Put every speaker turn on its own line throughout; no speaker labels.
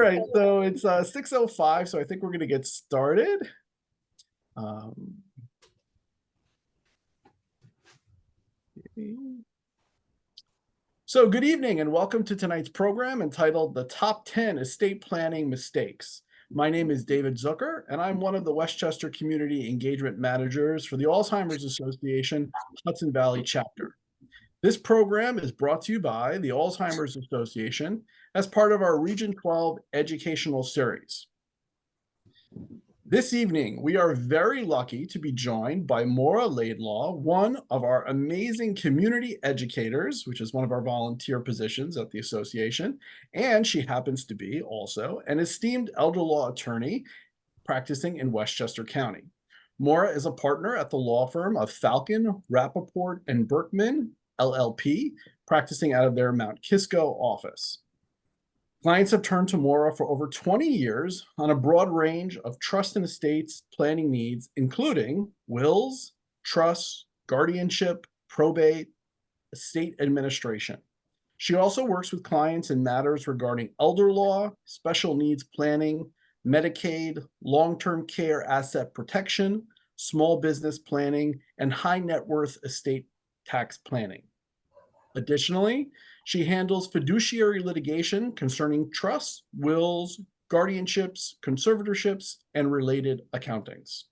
right, so it's 6:05, so I think we're going to get started. So good evening and welcome to tonight's program entitled The Top 10 Estate Planning Mistakes. My name is David Zucker, and I'm one of the Westchester Community Engagement Managers for the Alzheimer's Association Hudson Valley Chapter. This program is brought to you by the Alzheimer's Association as part of our Region 12 educational series. This evening, we are very lucky to be joined by Moira Laidlaw, one of our amazing community educators, which is one of our volunteer positions at the association, and she happens to be also an esteemed elder law attorney practicing in Westchester County. Moira is a partner at the law firm of Falcon, Rappaport, and Berkman, LLP, practicing out of their Mount Kisco office. Clients have turned to Moira for over 20 years on a broad range of trust and estates planning needs, including wills, trusts, guardianship, probate, estate administration. She also works with clients in matters regarding elder law, special needs planning, Medicaid, long-term care asset protection, small business planning, and high net worth estate tax planning. Additionally, she handles fiduciary litigation concerning trusts, wills, guardianships, conservatorships, and related accountings.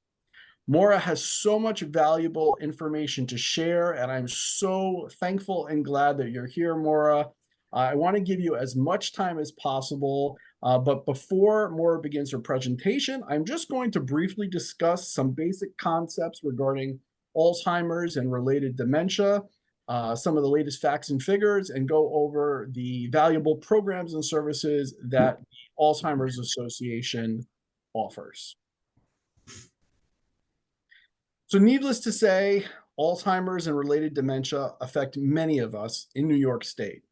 Moira has so much valuable information to share, and I'm so thankful and glad that you're here, Moira. I want to give you as much time as possible, but before Moira begins her presentation, I'm just going to briefly discuss some basic concepts regarding Alzheimer's and related dementia, some of the latest facts and figures, and go over the valuable programs and services that the Alzheimer's Association offers. So needless to say, Alzheimer's and related dementia affect many of us in New York State.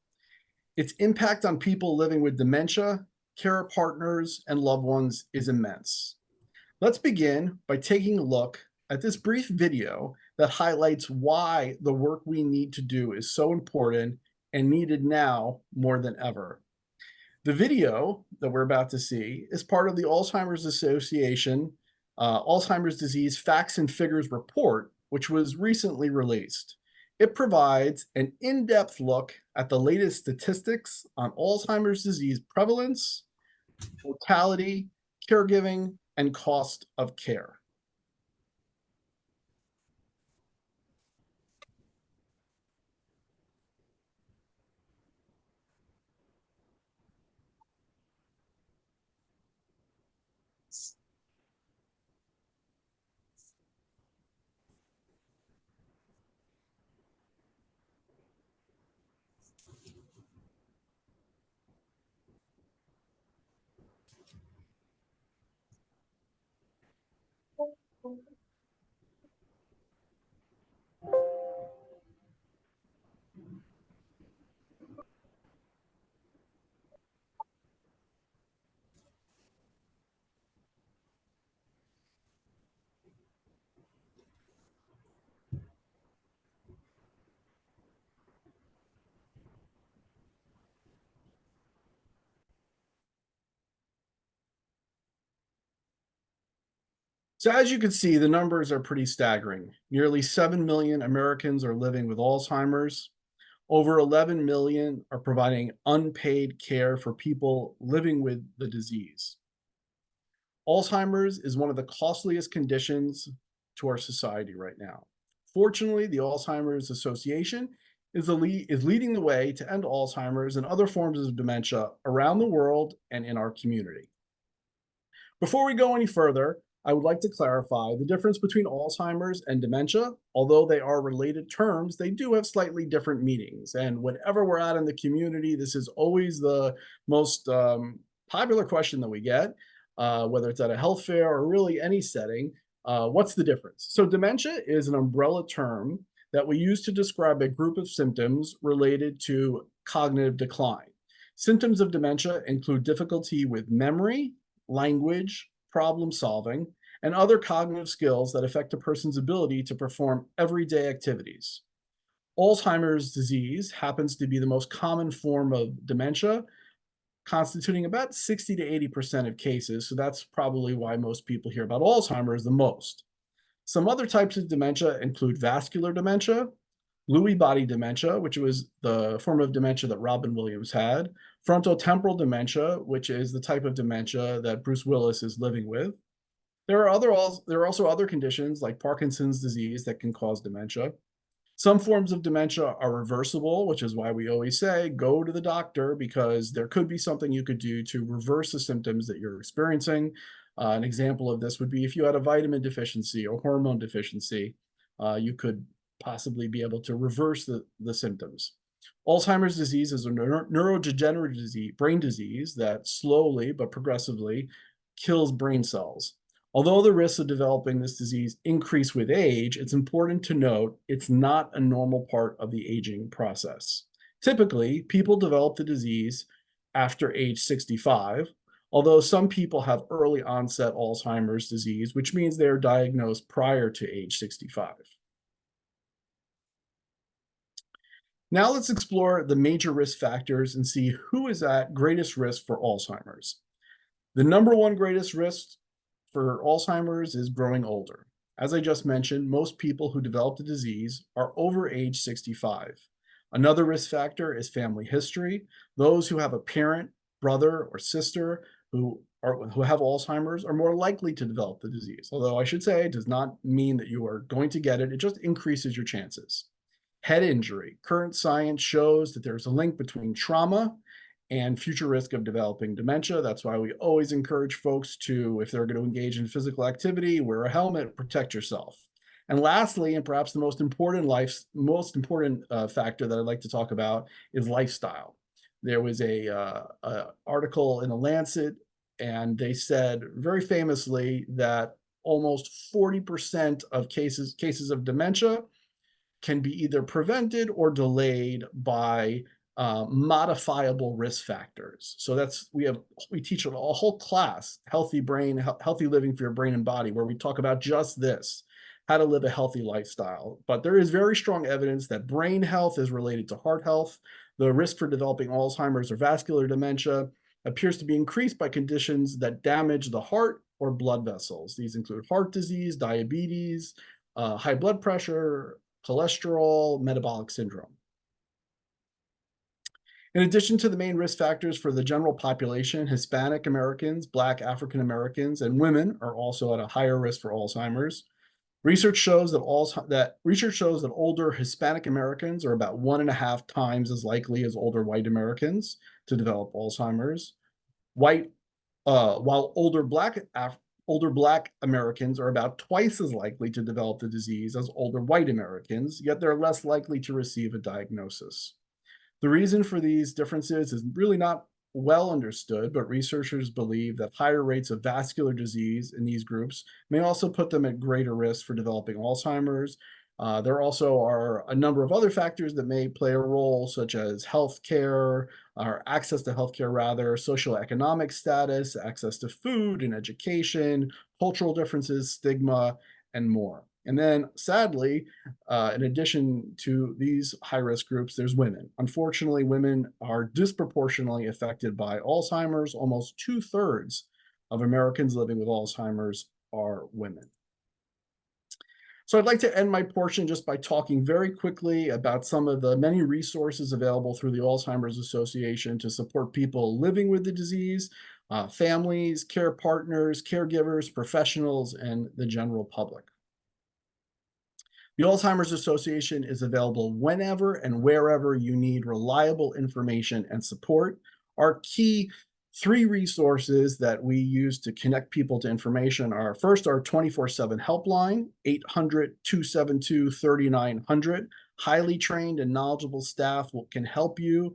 Its impact on people living with dementia, care partners, and loved ones is immense. Let's begin by taking a look at this brief video that highlights why the work we need to do is so important and needed now more than ever. The video that we're about to see is part of the Alzheimer's Association Alzheimer's Disease Facts and Figures report, which was recently released. It provides an in-depth look at the latest statistics on Alzheimer's disease prevalence, mortality, caregiving, and cost of care. So as you can see, the numbers are pretty staggering. Nearly 7 million Americans are living with Alzheimer's. Over 11 million are providing unpaid care for people living with the disease. Alzheimer's is one of the costliest conditions to our society right now. Fortunately, the Alzheimer's Association is leading the way to end Alzheimer's and other forms of dementia around the world and in our community. Before we go any further, I would like to clarify the difference between Alzheimer's and dementia. Although they are related terms, they do have slightly different meanings. And whenever we're out in the community, this is always the most popular question that we get, whether it's at a health fair or really any setting. What's the difference? So dementia is an umbrella term that we use to describe a group of symptoms related to cognitive decline. Symptoms of dementia include difficulty with memory, language, problem solving, and other cognitive skills that affect a person's ability to perform everyday activities. Alzheimer's disease happens to be the most common form of dementia, constituting about 60 to 80% of cases. So that's probably why most people hear about Alzheimer's the most. Some other types of dementia include vascular dementia, Lewy body dementia, which was the form of dementia that Robin Williams had, frontotemporal dementia, which is the type of dementia that Bruce Willis is living with. There are also other conditions like Parkinson's disease that can cause dementia. Some forms of dementia are reversible, which is why we always say go to the doctor because there could be something you could do to reverse the symptoms that you're experiencing. An example of this would be if you had a vitamin deficiency or hormone deficiency, you could possibly be able to reverse the symptoms. Alzheimer's disease is a neurodegenerative disease, brain disease that slowly but progressively kills brain cells. Although the risks of developing this disease increase with age, it's important to note it's not a normal part of the aging process. Typically, people develop the disease after age 65, although some people have early onset Alzheimer's disease, which means they are diagnosed prior to age 65. Now let's explore the major risk factors and see who is at greatest risk for Alzheimer's. The number one greatest risk for Alzheimer's is growing older. As I just mentioned, most people who develop the disease are over age 65. Another risk factor is family history. Those who have a parent, brother, or sister who have Alzheimer's are more likely to develop the disease. Although I should say it does not mean that you are going to get it, it just increases your chances. Head injury. Current science shows that there's a link between trauma and future risk of developing dementia. That's why we always encourage folks to, if they're going to engage in physical activity, wear a helmet, protect yourself. And lastly, and perhaps the most important factor that I'd like to talk about is lifestyle. There was a article in the Lancet, and they said very famously that almost 40% of cases of dementia can be either prevented or delayed by modifiable risk factors. So we teach a whole class, healthy living for your brain and body, where we talk about just this, how to live a healthy lifestyle. But there is very strong evidence that brain health is related to heart health. The risk for developing Alzheimer's or vascular dementia appears to be increased by conditions that damage the heart or blood vessels. These include heart disease, diabetes, high blood pressure, cholesterol, metabolic syndrome. In addition to the main risk factors for the general population, Hispanic Americans, Black African Americans, and women are also at a higher risk for Alzheimer's. Research shows that older Hispanic Americans are about 1.5 times as likely as older white Americans to develop Alzheimer's. While older Black Americans are about twice as likely to develop the disease as older white Americans, yet they're less likely to receive a diagnosis. The reason for these differences is really not well understood, but researchers believe that higher rates of vascular disease in these groups may also put them at greater risk for developing Alzheimer's. There also are a number of other factors that may play a role, such as healthcare, or access to healthcare rather, socioeconomic status, access to food and education, cultural differences, stigma, and more. And then sadly, in addition to these high-risk groups, there's women. Unfortunately, women are disproportionately affected by Alzheimer's. Almost 2/3 of Americans living with Alzheimer's are women. So I'd like to end my portion just by talking very quickly about some of the many resources available through the Alzheimer's Association to support people living with the disease, families, care partners, caregivers, professionals, and the general public. The Alzheimer's Association is available whenever and wherever you need reliable information and support. Our key 3 resources that we use to connect people to information are first our 24/7 helpline, 800-272-3900. Highly trained and knowledgeable staff can help you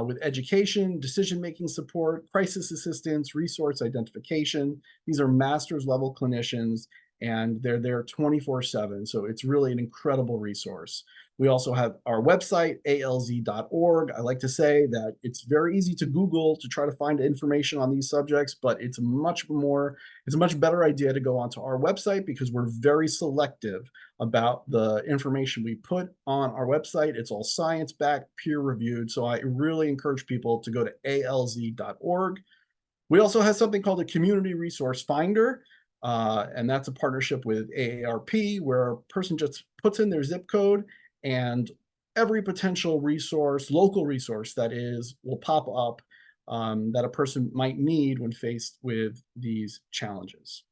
with education, decision-making support, crisis assistance, resource identification. These are master's level clinicians, and they're there 24/7. So it's really an incredible resource. We also have our website, alz.org. I like to say that it's very easy to Google to try to find information on these subjects, but it's a much better idea to go onto our website because we're very selective about the information we put on our website. It's all science-backed, peer-reviewed. So I really encourage people to go to alz.org. We also have something called a community resource finder, and that's a partnership with AARP where a person just puts in their zip code and every potential resource, local resource that is, will pop up that a person might need when faced with these challenges.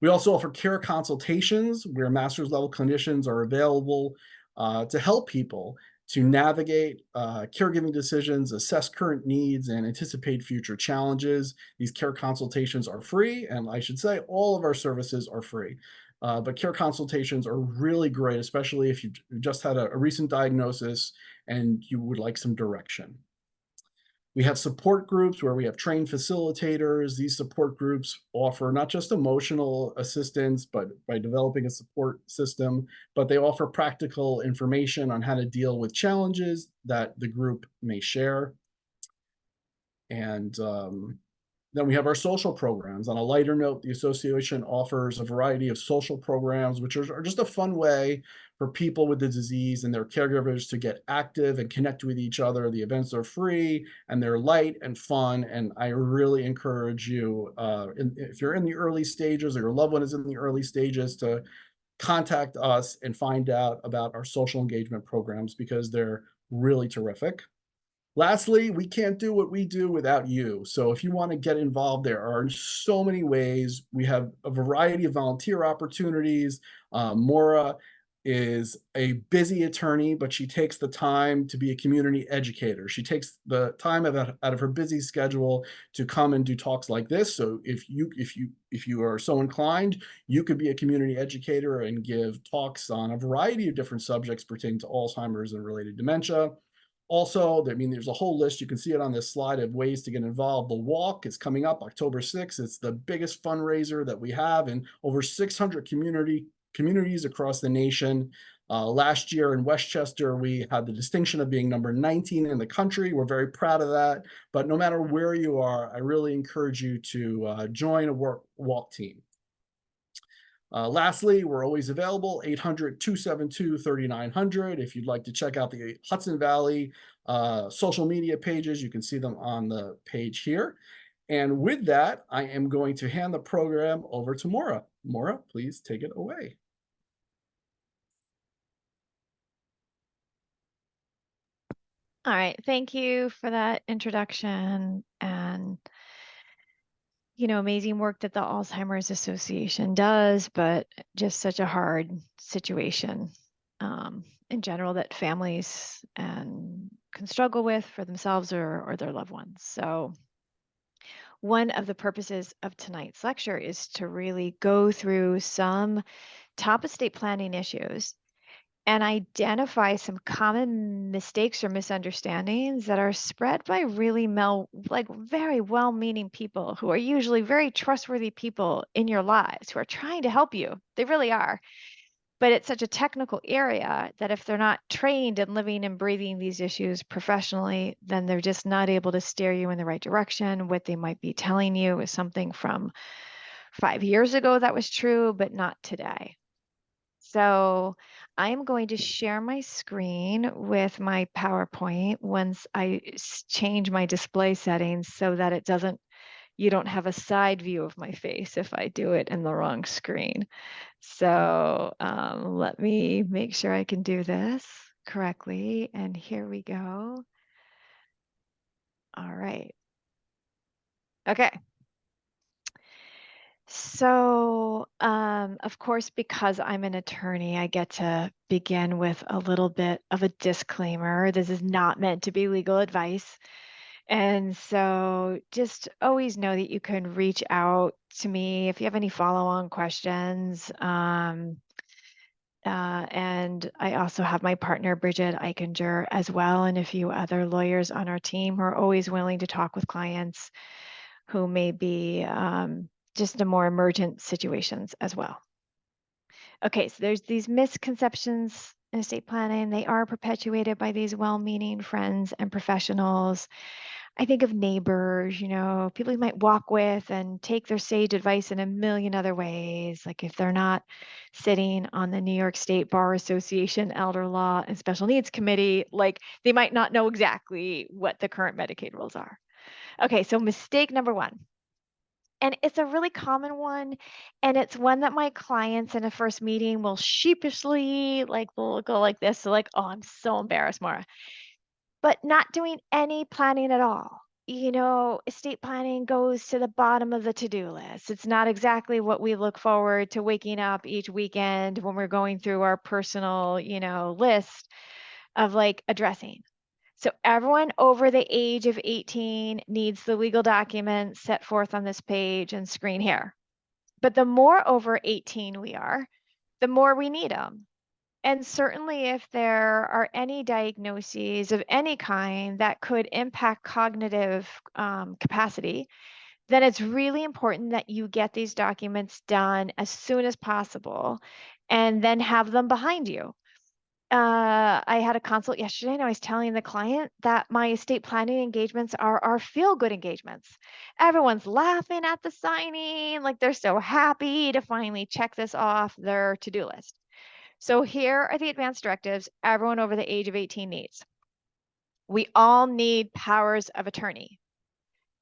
We also offer care consultations where master's level clinicians are available to help people to navigate caregiving decisions, assess current needs, and anticipate future challenges. These care consultations are free, and I should say all of our services are free. But care consultations are really great, especially if you just had a recent diagnosis and you would like some direction. We have support groups where we have trained facilitators. These support groups offer not just emotional assistance, but by developing a support system, but they offer practical information on how to deal with challenges that the group may share. And then we have our social programs. On a lighter note, the association offers a variety of social programs, which are just a fun way for people with the disease and their caregivers to get active and connect with each other. The events are free and they're light and fun. And I really encourage you, if you're in the early stages or your loved one is in the early stages, to contact us and find out about our social engagement programs because they're really terrific. Lastly, we can't do what we do without you. So if you want to get involved, there are so many ways. We have a variety of volunteer opportunities. Maura is a busy attorney, but she takes the time to be a community educator. She takes the time out of her busy schedule to come and do talks like this. So if you are so inclined, you could be a community educator and give talks on a variety of different subjects pertaining to Alzheimer's and related dementia. Also, I mean, there's a whole list. You can see it on this slide of ways to get involved. The walk is coming up October 6th. It's the biggest fundraiser that we have in over 600 communities across the nation. Last year in Westchester, we had the distinction of being number 19 in the country. We're very proud of that. But no matter where you are, I really encourage you to join a walk team. Lastly, we're always available, 800-272-3900. If you'd like to check out the Hudson Valley social media pages, you can see them on the page here. And with that, I am going to hand the program over to Maura. Maura, please take it away.
All right, thank you for that introduction and amazing work that the Alzheimer's Association does, but just such a hard situation in general that families can struggle with for themselves or their loved ones. So one of the purposes of tonight's lecture is to really go through some top estate planning issues and identify some common mistakes or misunderstandings that are spread by really very well-meaning people who are usually very trustworthy people in your lives who are trying to help you. They really are. But it's such a technical area that if they're not trained in living and breathing these issues professionally, then they're just not able to steer you in the right direction. What they might be telling you is something from 5 years ago that was true, but not today. So I'm going to share my screen with my PowerPoint once I change my display settings so that you don't have a side view of my face if I do it in the wrong screen. So let me make sure I can do this correctly. And here we go. All right. Okay. So, of course, because I'm an attorney, I get to begin with a little bit of a disclaimer. This is not meant to be legal advice. And so just always know that you can reach out to me if you have any follow-on questions. And I also have my partner, Bridget Eichinger, as well, and a few other lawyers on our team who are always willing to talk with clients who may be just in more emergent situations as well. Okay, so there's these misconceptions in estate planning. They are perpetuated by these well-meaning friends and professionals. I think of neighbors, people you might walk with and take their sage advice in a million other ways. Like if they're not sitting on the New York State Bar Association Elder Law and Special Needs Committee, like they might not know exactly what the current Medicaid rules are. Okay, so mistake number one. And it's a really common one. And it's one that my clients in a first meeting will sheepishly, like, will go like this. So, like, oh, I'm so embarrassed, Maura. But not doing any planning at all. Estate planning goes to the bottom of the to-do list. It's not exactly what we look forward to waking up each weekend when we're going through our personal, list of like addressing. So everyone over the age of 18 needs the legal documents set forth on this page and screen here. But the more over 18 we are, the more we need them. And certainly if there are any diagnoses of any kind that could impact cognitive capacity, then it's really important that you get these documents done as soon as possible and then have them behind you. I had a consult yesterday and I was telling the client that my estate planning engagements are our feel-good engagements. Everyone's laughing at the signing, like they're so happy to finally check this off their to-do list. So here are the advanced directives everyone over the age of 18 needs. We all need powers of attorney.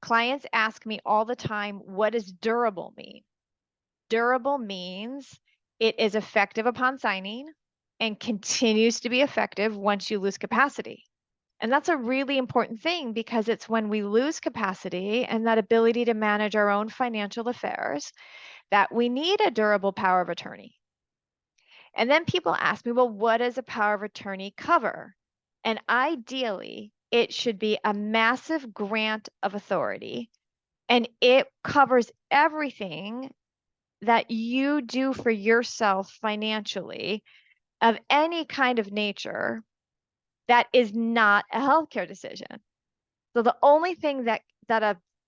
Clients ask me all the time, what does durable mean? Durable means it is effective upon signing and continues to be effective once you lose capacity. And that's a really important thing because it's when we lose capacity and that ability to manage our own financial affairs that we need a durable power of attorney. And then people ask me, well, what does a power of attorney cover? And ideally, it should be a massive grant of authority and it covers everything that you do for yourself financially of any kind of nature that is not a healthcare decision. So the only thing that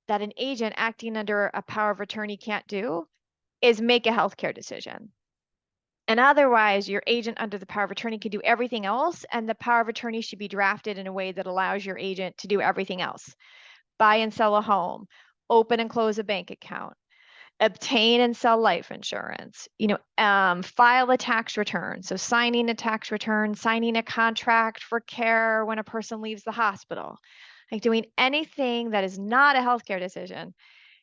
an agent acting under a power of attorney can't do is make a healthcare decision. And otherwise, your agent under the power of attorney can do everything else, and the power of attorney should be drafted in a way that allows your agent to do everything else. Buy and sell a home, open and close a bank account, obtain and sell life insurance, file a tax return. So signing a tax return, signing a contract for care when a person leaves the hospital, like doing anything that is not a healthcare decision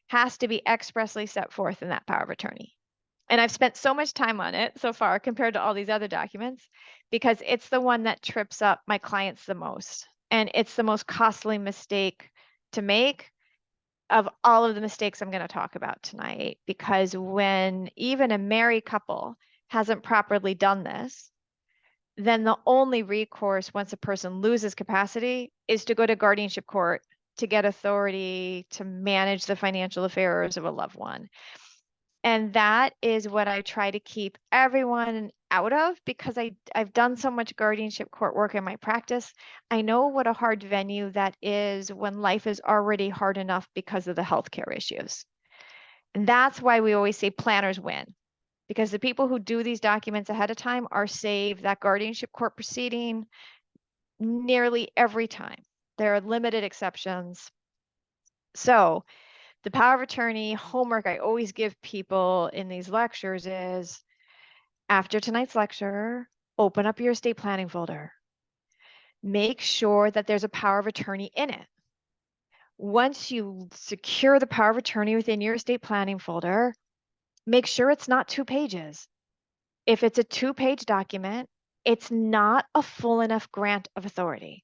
has to be expressly set forth in that power of attorney. And I've spent so much time on it so far compared to all these other documents because it's the one that trips up my clients the most. And it's the most costly mistake to make of all of the mistakes I'm going to talk about tonight. Because when even a married couple hasn't properly done this, then the only recourse once a person loses capacity is to go to guardianship court to get authority to manage the financial affairs of a loved one. And that is what I try to keep everyone out of because I've done so much guardianship court work in my practice. I know what a hard venue that is when life is already hard enough because of the healthcare issues. And that's why we always say planners win, because the people who do these documents ahead of time are saved that guardianship court proceeding nearly every time. There are limited exceptions. So the power of attorney homework I always give people in these lectures is after tonight's lecture, open up your estate planning folder. Make sure that there's a power of attorney in it. Once you secure the power of attorney within your estate planning folder, make sure it's not 2 pages. If it's a 2-page document, it's not a full enough grant of authority.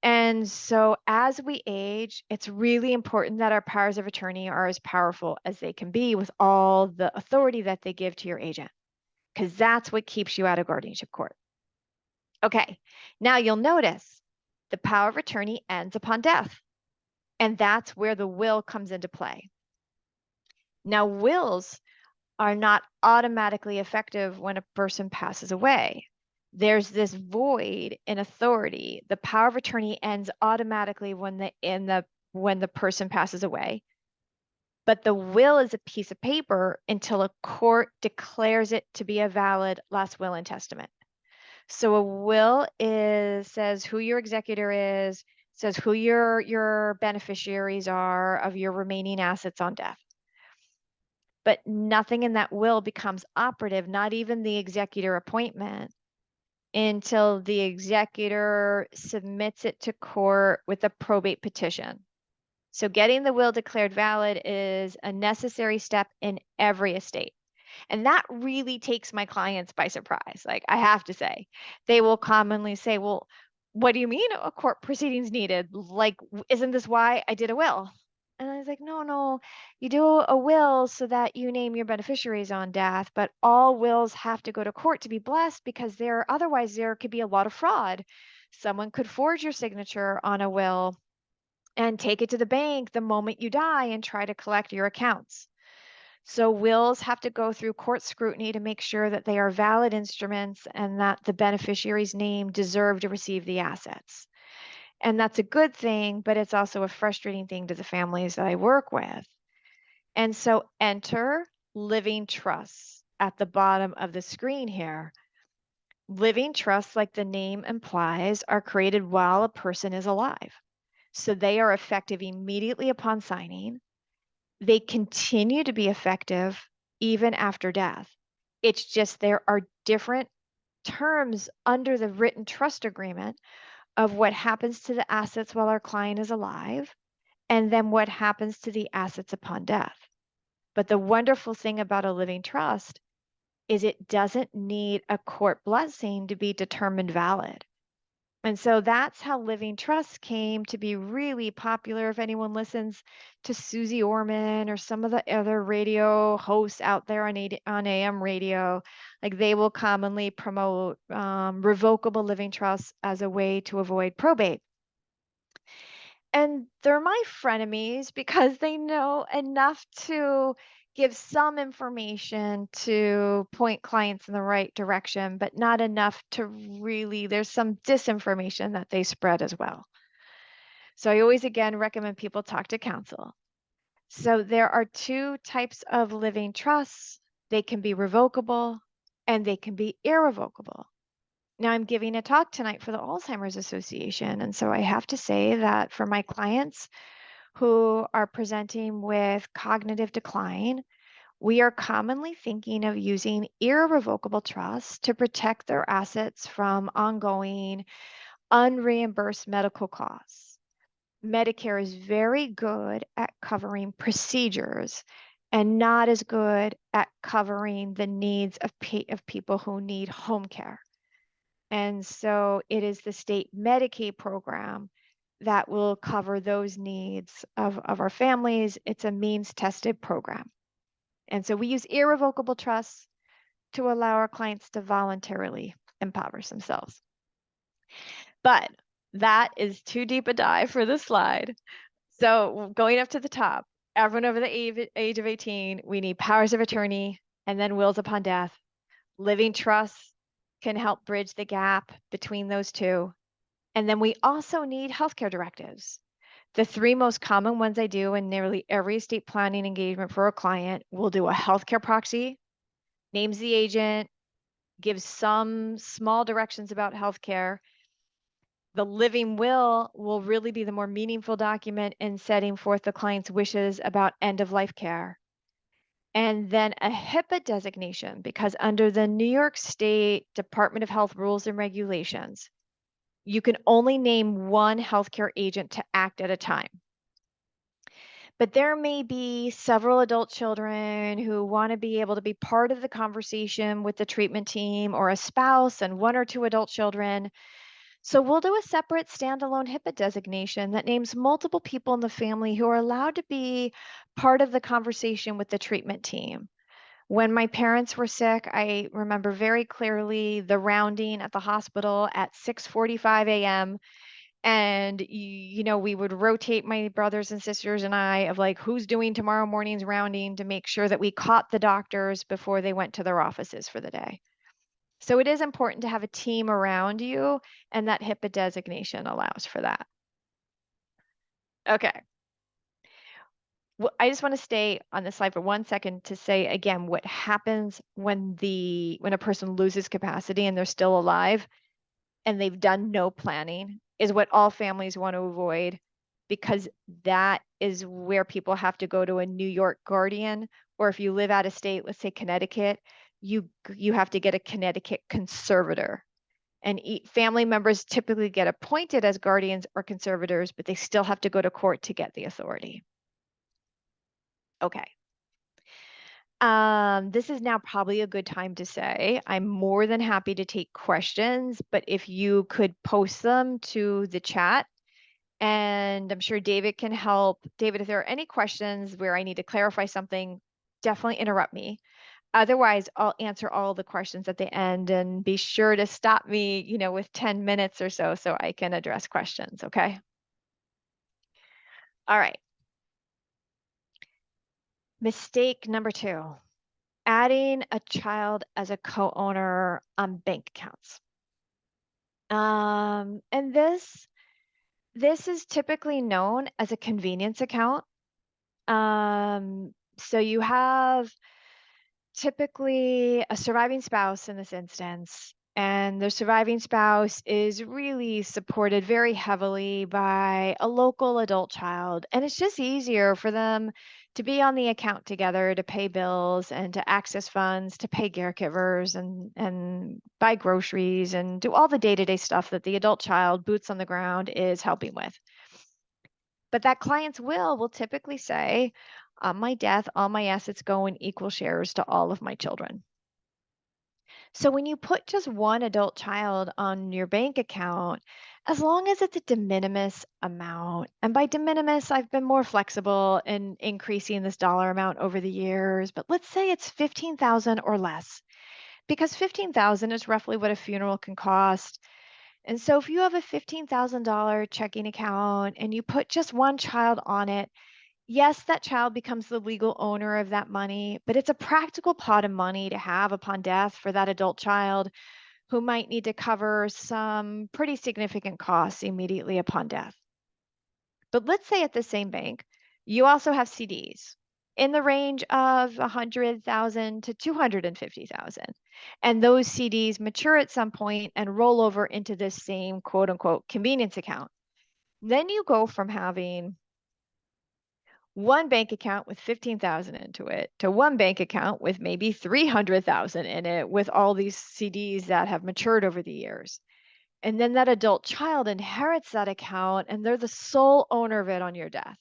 And so as we age, it's really important that our powers of attorney are as powerful as they can be with all the authority that they give to your agent, because that's what keeps you out of guardianship court. Okay, now you'll notice the power of attorney ends upon death, and that's where the will comes into play. Now, wills are not automatically effective when a person passes away. There's this void in authority. The power of attorney ends automatically when the person passes away. But the will is a piece of paper until a court declares it to be a valid last will and testament. So a will says who your executor is, says who your beneficiaries are of your remaining assets on death. But nothing in that will becomes operative, not even the executor appointment, until the executor submits it to court with a probate petition. So getting the will declared valid is a necessary step in every estate. And that really takes my clients by surprise. Like, I have to say, they will commonly say, well, what do you mean a court proceedings needed? Like, isn't this why I did a will? And I was like, no, you do a will so that you name your beneficiaries on death, but all wills have to go to court to be blessed because otherwise there could be a lot of fraud. Someone could forge your signature on a will and take it to the bank the moment you die and try to collect your accounts. So wills have to go through court scrutiny to make sure that they are valid instruments and that the beneficiary's name deserve to receive the assets. And that's a good thing, but it's also a frustrating thing to the families that I work with. And so enter living trusts at the bottom of the screen here. Living trusts, like the name implies, are created while a person is alive. So they are effective immediately upon signing. They continue to be effective even after death. It's just there are different terms under the written trust agreement of what happens to the assets while our client is alive, and then what happens to the assets upon death. But the wonderful thing about a living trust is it doesn't need a court blessing to be determined valid. And so that's how living trusts came to be really popular. If anyone listens to Susie Orman or some of the other radio hosts out there on AM radio, like they will commonly promote revocable living trusts as a way to avoid probate. And they're my frenemies because they know enough to give some information to point clients in the right direction, but not enough to really, there's some disinformation that they spread as well. So I always again recommend people talk to counsel. So there are two types of living trusts. They can be revocable and they can be irrevocable. Now, I'm giving a talk tonight for the Alzheimer's Association. And so I have to say that for my clients who are presenting with cognitive decline, we are commonly thinking of using irrevocable trusts to protect their assets from ongoing unreimbursed medical costs. Medicare is very good at covering procedures and not as good at covering the needs of people who need home care. And so it is the state Medicaid program that will cover those needs of our families. It's a means tested program. And so we use irrevocable trusts to allow our clients to voluntarily impoverish themselves. But that is too deep a dive for this slide. So going up to the top, everyone over the age of 18, we need powers of attorney and then wills upon death. Living trusts can help bridge the gap between those two. And then we also need healthcare directives. The three most common ones I do in nearly every estate planning engagement for a client will do a healthcare proxy, names the agent, gives some small directions about healthcare. The living will really be the more meaningful document in setting forth the client's wishes about end of life care. And then a HIPAA designation, because under the New York State Department of Health rules and regulations, you can only name one healthcare agent to act at a time. But there may be several adult children who want to be able to be part of the conversation with the treatment team, or a spouse and one or two adult children. So we'll do a separate standalone HIPAA designation that names multiple people in the family who are allowed to be part of the conversation with the treatment team. When my parents were sick, I remember very clearly the rounding at the hospital at 6:45 a.m. And, we would rotate, my brothers and sisters and I, of like, who's doing tomorrow morning's rounding to make sure that we caught the doctors before they went to their offices for the day. So it is important to have a team around you, and that HIPAA designation allows for that. Okay. Well, I just want to stay on this slide for 1 second to say again what happens when a person loses capacity and they're still alive. and they've done no planning is what all families want to avoid, because that is where people have to go to a New York guardian, or if you live out of state, let's say Connecticut, you have to get a Connecticut conservator. And family members typically get appointed as guardians or conservators, but they still have to go to court to get the authority. Okay. This is now probably a good time to say I'm more than happy to take questions, but if you could post them to the chat, and I'm sure David can help. David, if there are any questions where I need to clarify something, definitely interrupt me. Otherwise, I'll answer all the questions at the end, and be sure to stop me, with 10 minutes or so I can address questions, okay? All right. Mistake number 2, adding a child as a co-owner on bank accounts. And this is typically known as a convenience account. So you have typically a surviving spouse in this instance, and the surviving spouse is really supported very heavily by a local adult child. And it's just easier for them to be on the account together to pay bills and to access funds, to pay caregivers and buy groceries and do all the day-to-day stuff that the adult child, boots on the ground, is helping with. But that client's will typically say, on my death, all my assets go in equal shares to all of my children. So when you put just one adult child on your bank account, as long as it's a de minimis amount, and by de minimis, I've been more flexible in increasing this dollar amount over the years, but let's say it's 15,000 or less, because 15,000 is roughly what a funeral can cost. And so if you have a $15,000 checking account and you put just one child on it, yes, that child becomes the legal owner of that money, but it's a practical pot of money to have upon death for that adult child who might need to cover some pretty significant costs immediately upon death. But let's say at the same bank, you also have CDs in the range of 100,000 to 250,000. And those CDs mature at some point and roll over into this same quote unquote convenience account. Then you go from having one bank account with 15,000 into it to one bank account with maybe 300,000 in it, with all these CDs that have matured over the years. And then that adult child inherits that account and they're the sole owner of it on your death.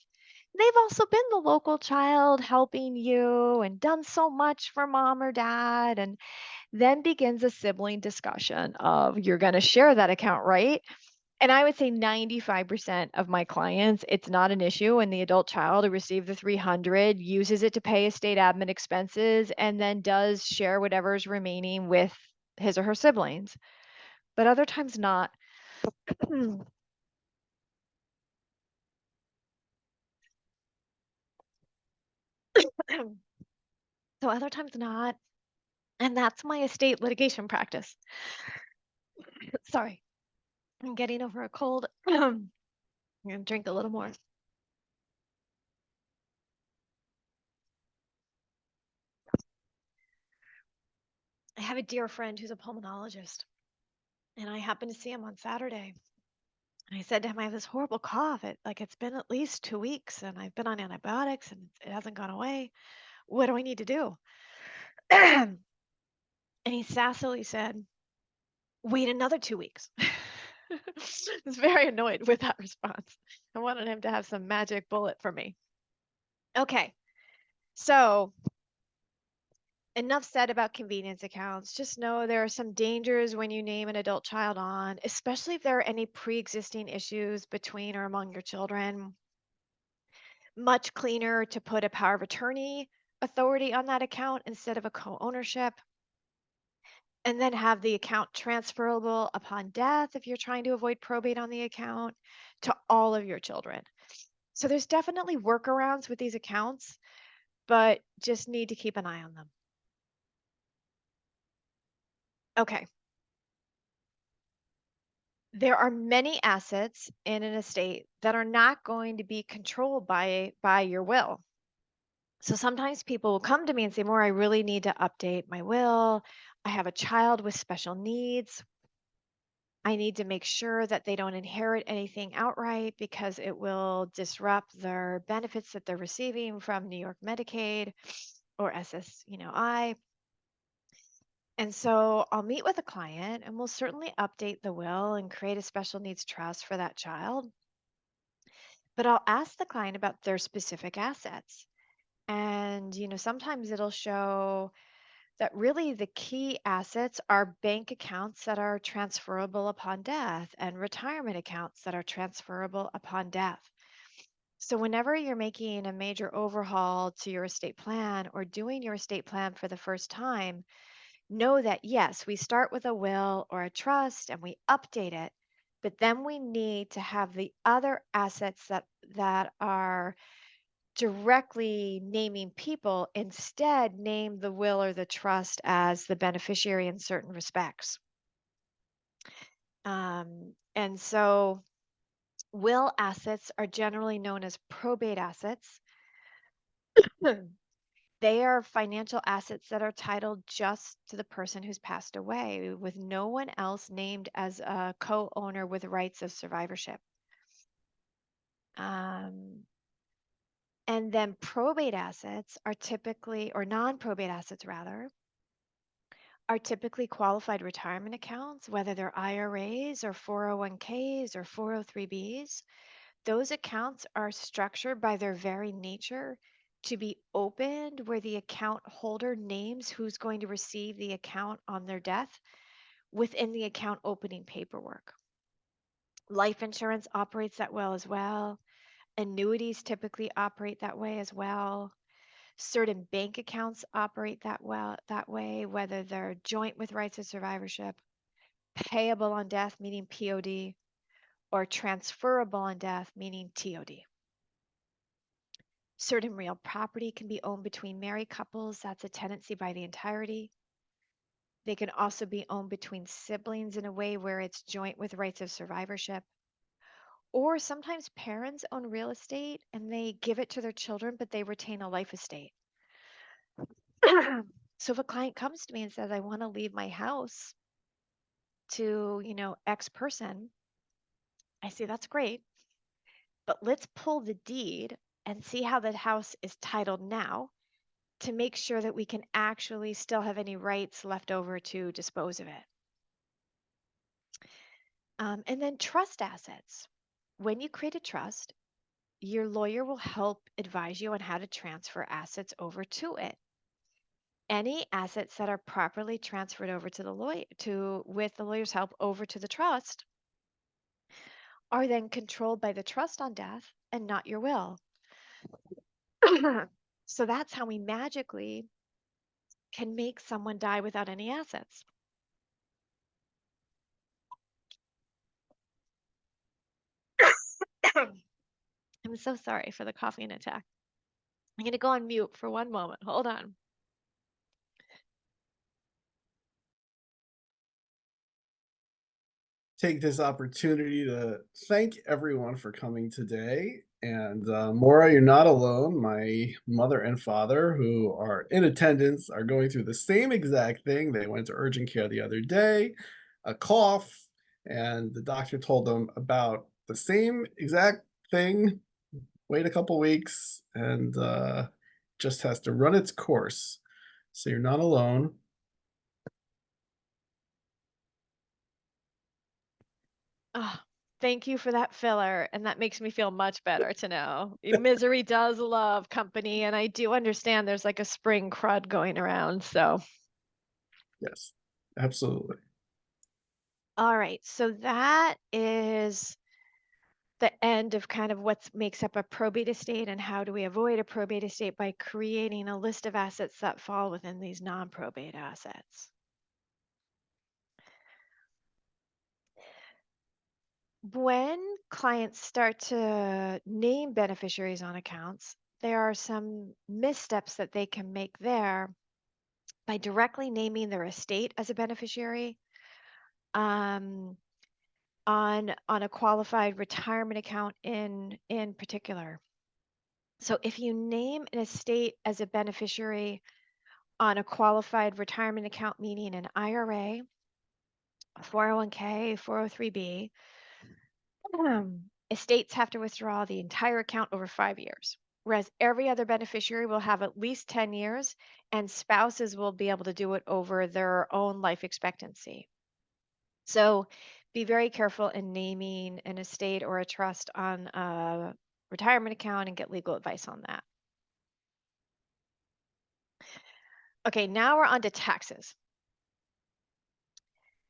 They've also been the local child helping you and done so much for mom or dad. And then begins a sibling discussion of, you're going to share that account, right? And I would say 95% of my clients, it's not an issue when the adult child who received the 300 uses it to pay estate admin expenses and then does share whatever's remaining with his or her siblings. But other times not. So other times not. And that's my estate litigation practice. Sorry, I'm getting over a cold. I'm going to drink a little more. I have a dear friend who's a pulmonologist, and I happened to see him on Saturday. And I said to him, I have this horrible cough. It's been at least 2 weeks, and I've been on antibiotics, and it hasn't gone away. What do I need to do? And he sassily said, wait another 2 weeks. I was very annoyed with that response. I wanted him to have some magic bullet for me. Okay, so enough said about convenience accounts. Just know there are some dangers when you name an adult child on, especially if there are any pre-existing issues between or among your children. Much cleaner to put a power of attorney authority on that account instead of a co-ownership. And then have the account transferable upon death if you're trying to avoid probate on the account to all of your children. So there's definitely workarounds with these accounts, but just need to keep an eye on them. Okay. There are many assets in an estate that are not going to be controlled by your will. So sometimes people will come to me and say, Moira, I really need to update my will. I have a child with special needs. I need to make sure that they don't inherit anything outright because it will disrupt their benefits that they're receiving from New York Medicaid or SSI. And so I'll meet with a client and we'll certainly update the will and create a special needs trust for that child. But I'll ask the client about their specific assets. And, sometimes it'll show that really the key assets are bank accounts that are transferable upon death and retirement accounts that are transferable upon death. So, whenever you're making a major overhaul to your estate plan or doing your estate plan for the first time, know that yes, we start with a will or a trust and we update it, but then we need to have the other assets that are directly naming people, instead name the will or the trust as the beneficiary in certain respects. And so will assets are generally known as probate assets. They are financial assets that are titled just to the person who's passed away, with no one else named as a co-owner with rights of survivorship. And then probate assets are typically, or non-probate assets rather, are typically qualified retirement accounts, whether they're IRAs or 401ks or 403bs. Those accounts are structured by their very nature to be opened where the account holder names who's going to receive the account on their death within the account opening paperwork. Life insurance operates that well as well. Annuities typically operate that way as well. Certain bank accounts operate that way, whether they're joint with rights of survivorship, payable on death, meaning POD, or transferable on death, meaning TOD. Certain real property can be owned between married couples. That's a tenancy by the entirety. They can also be owned between siblings in a way where it's joint with rights of survivorship. Or sometimes parents own real estate and they give it to their children, but they retain a life estate. So if a client comes to me and says, I want to leave my house to, X person, I say, that's great, but let's pull the deed and see how that house is titled now to make sure that we can actually still have any rights left over to dispose of it. And then trust assets. When you create a trust, your lawyer will help advise you on how to transfer assets over to it. Any assets that are properly transferred over to the lawyer with the lawyer's help over to the trust are then controlled by the trust on death and not your will. So that's how we magically can make someone die without any assets. I'm so sorry for the coughing attack. I'm going to go on mute for one moment. Hold on.
Take this opportunity to thank everyone for coming today. And Maura, you're not alone. My mother and father, who are in attendance, are going through the same exact thing. They went to urgent care the other day, a cough, and the doctor told them about the same exact thing. Wait a couple weeks, and just has to run its course. So you're not alone.
Oh, thank you for that filler. And that makes me feel much better to know. Misery does love company. And I do understand there's like a spring crud going around. So,
Yes, absolutely.
all right. So that is the end of kind of what makes up a probate estate and how do we avoid a probate estate by creating a list of assets that fall within these non-probate assets. When clients start to name beneficiaries on accounts, there are some missteps that they can make there by directly naming their estate as a beneficiary um, on a qualified retirement account in particular. So if you name an estate as a beneficiary on a qualified retirement account, meaning an IRA 401k, 403b. Estates have to withdraw the entire account over 5 years, whereas every other beneficiary will have at least 10 years, and spouses will be able to do it over their own life expectancy. So be very careful in naming an estate or a trust on a retirement account and get legal advice on that. Okay, now we're on to taxes.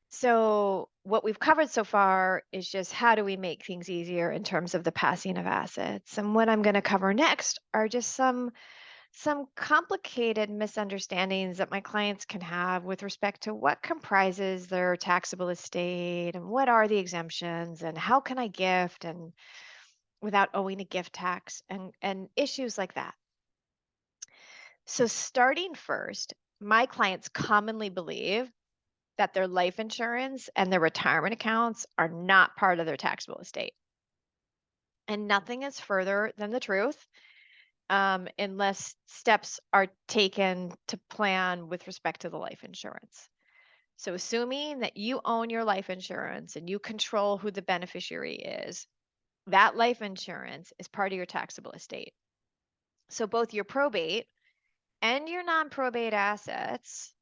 So what we've covered so far is just how do we make things easier in terms of the passing of assets. And what I'm going to cover next are just some complicated misunderstandings that my clients can have with respect to what comprises their taxable estate and what are the exemptions and how can I gift and without owing a gift tax and issues like that. So starting first, my clients commonly believe that their life insurance and their retirement accounts are not part of their taxable estate. And nothing is further than the truth unless steps are taken to plan with respect to the life insurance. So, assuming that you own your life insurance and you control who the beneficiary is, that life insurance is part of your taxable estate. So, both your probate and your non probate assets,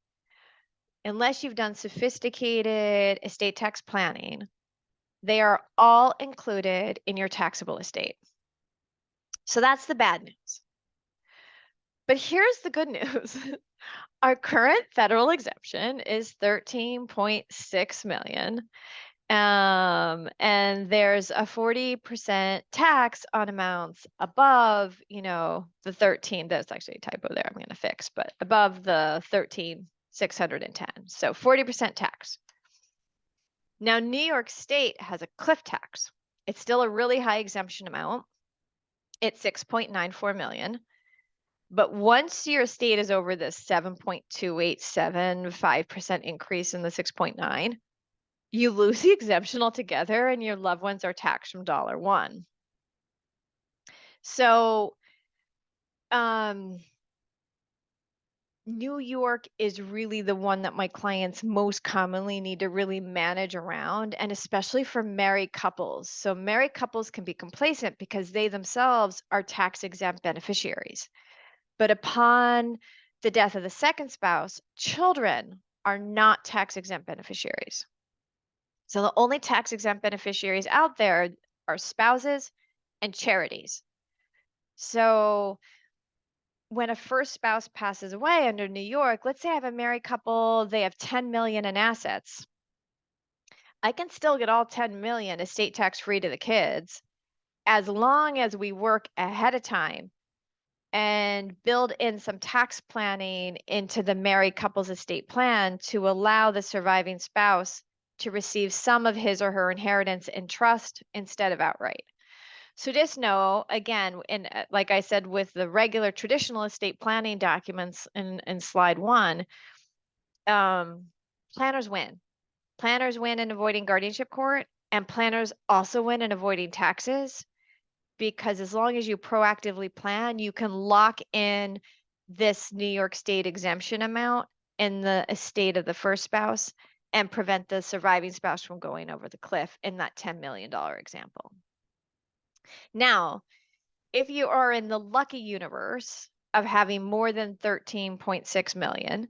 unless you've done sophisticated estate tax planning, they are all included in your taxable estate. So that's the bad news. But here's the good news. Our current federal exemption is 13.6 million. And there's a 40% tax on amounts above, the 13. That's actually a typo there. I'm going to fix, but above the 13,610. So 40% tax. Now, New York State has a cliff tax. It's still a really high exemption amount. It's 6.94 million. But once your estate is over this 7.287, 5% increase in the 6.9, you lose the exemption altogether and your loved ones are taxed from $1. So New York is really the one that my clients most commonly need to really manage around, and especially for married couples. So married couples can be complacent because they themselves are tax exempt beneficiaries. But upon the death of the second spouse, children are not tax exempt beneficiaries. So the only tax exempt beneficiaries out there are spouses and charities. So when a first spouse passes away under New York, let's say I have a married couple, they have 10 million in assets. I can still get all 10 million estate tax free to the kids as long as we work ahead of time and build in some tax planning into the married couple's estate plan to allow the surviving spouse to receive some of his or her inheritance in trust instead of outright. So just know, again, and like I said, with the regular traditional estate planning documents in slide 1, planners win. Planners win in avoiding guardianship court, and planners also win in avoiding taxes, because as long as you proactively plan, you can lock in this New York State exemption amount in the estate of the first spouse and prevent the surviving spouse from going over the cliff in that $10 million example. Now, if you are in the lucky universe of having more than 13.6 million,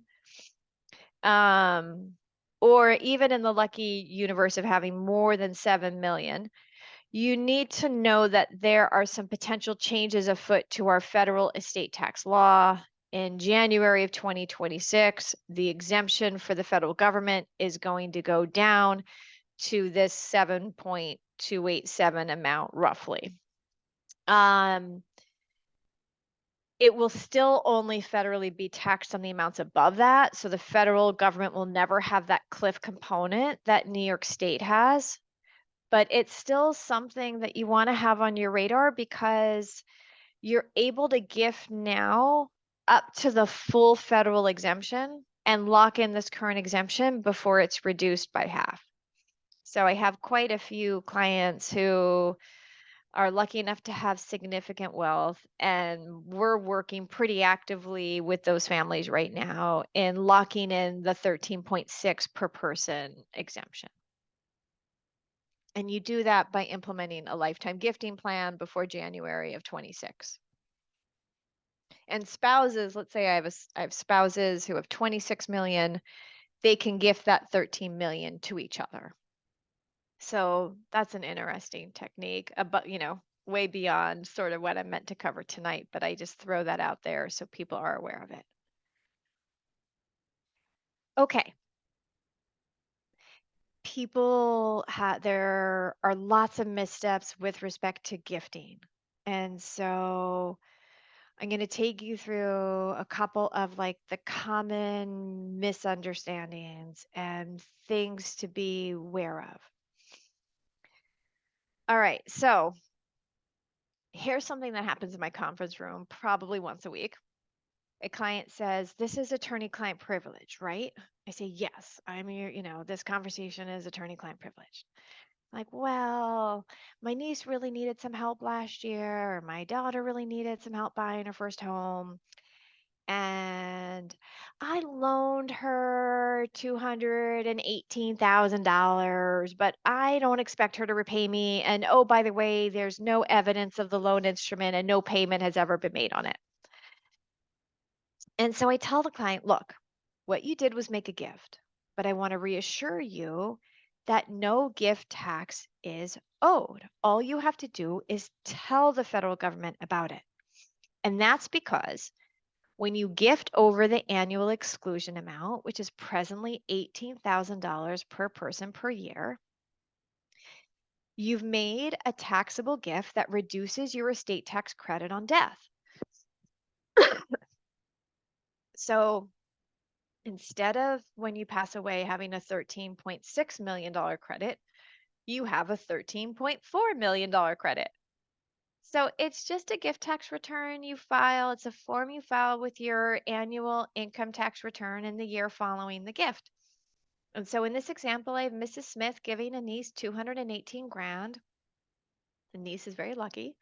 or even in the lucky universe of having more than 7 million, you need to know that there are some potential changes afoot to our federal estate tax law. In January of 2026, the exemption for the federal government is going to go down to this 7.287 amount roughly. It will still only federally be taxed on the amounts above that. So the federal government will never have that cliff component that New York State has. But it's still something that you want to have on your radar because you're able to gift now up to the full federal exemption and lock in this current exemption before it's reduced by half. So I have quite a few clients who are lucky enough to have significant wealth, and we're working pretty actively with those families right now in locking in the 13.6 per person exemption. And you do that by implementing a lifetime gifting plan before January of 26. And spouses, let's say I have spouses who have 26 million, they can gift that 13 million to each other. So that's an interesting technique, but way beyond sort of what I meant to cover tonight, but I just throw that out there so people are aware of it. Okay. There are lots of missteps with respect to gifting. And so I'm going to take you through a couple of like the common misunderstandings and things to be aware of. All right. So here's something that happens in my conference room probably once a week. A client says, "This is attorney-client privilege, right?" I say, "Yes, this conversation is attorney-client privilege." Like, "Well, my niece really needed some help last year, or my daughter really needed some help buying her first home. And I loaned her $218,000, but I don't expect her to repay me. And oh, by the way, there's no evidence of the loan instrument and no payment has ever been made on it." And so I tell the client, "Look, what you did was make a gift, but I want to reassure you that no gift tax is owed. All you have to do is tell the federal government about it. And that's because when you gift over the annual exclusion amount, which is presently $18,000 per person per year, you've made a taxable gift that reduces your estate tax credit on death. So instead of when you pass away having a $13.6 million credit, you have a $13.4 million credit. So it's just a gift tax return you file. It's a form you file with your annual income tax return in the year following the gift. And so in this example, I have Mrs. Smith giving a niece 218 grand. The niece is very lucky.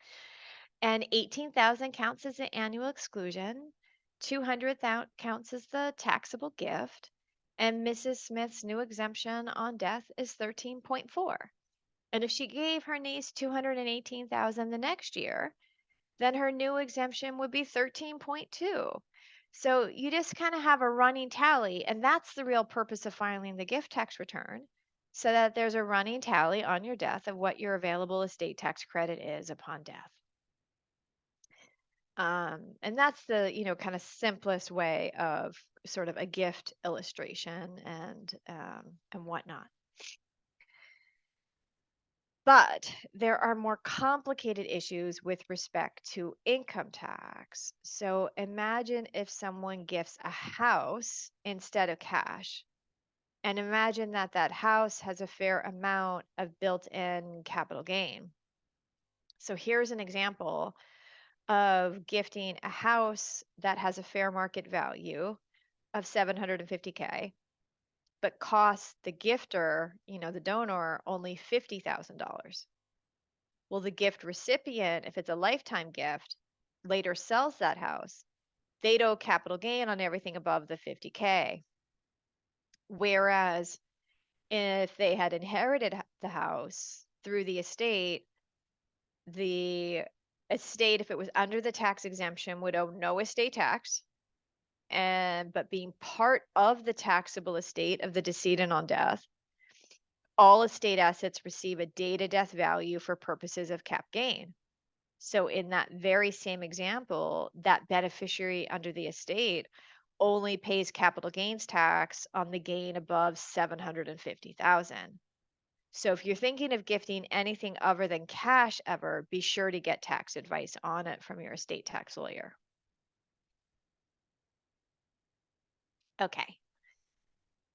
And 18,000 counts as the annual exclusion. 200,000 counts as the taxable gift. And Mrs. Smith's new exemption on death is 13.4. And if she gave her niece 218,000 the next year, then her new exemption would be 13.2. So you just kind of have a running tally, and that's the real purpose of filing the gift tax return, so that there's a running tally on your death of what your available estate tax credit is upon death. And that's the, kind of simplest way of sort of a gift illustration and whatnot. But there are more complicated issues with respect to income tax. So imagine if someone gifts a house instead of cash. And imagine that that house has a fair amount of built-in capital gain. So here's an example of gifting a house that has a fair market value of 750K, but costs the gifter, the donor, only $50,000. Well, the gift recipient, if it's a lifetime gift, later sells that house. They'd owe capital gain on everything above the 50K. Whereas if they had inherited the house through the estate, if it was under the tax exemption, would owe no estate tax. But being part of the taxable estate of the decedent on death, all estate assets receive a date of death value for purposes of cap gain. So in that very same example, that beneficiary under the estate only pays capital gains tax on the gain above 750,000. So if you're thinking of gifting anything other than cash ever, be sure to get tax advice on it from your estate tax lawyer. Okay.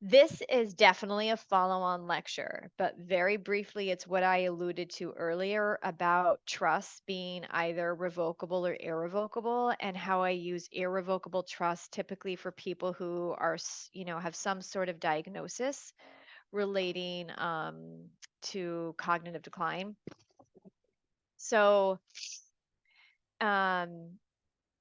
This is definitely a follow-on lecture, but very briefly, it's what I alluded to earlier about trusts being either revocable or irrevocable, and how I use irrevocable trust typically for people who are, have some sort of diagnosis relating to cognitive decline. So um,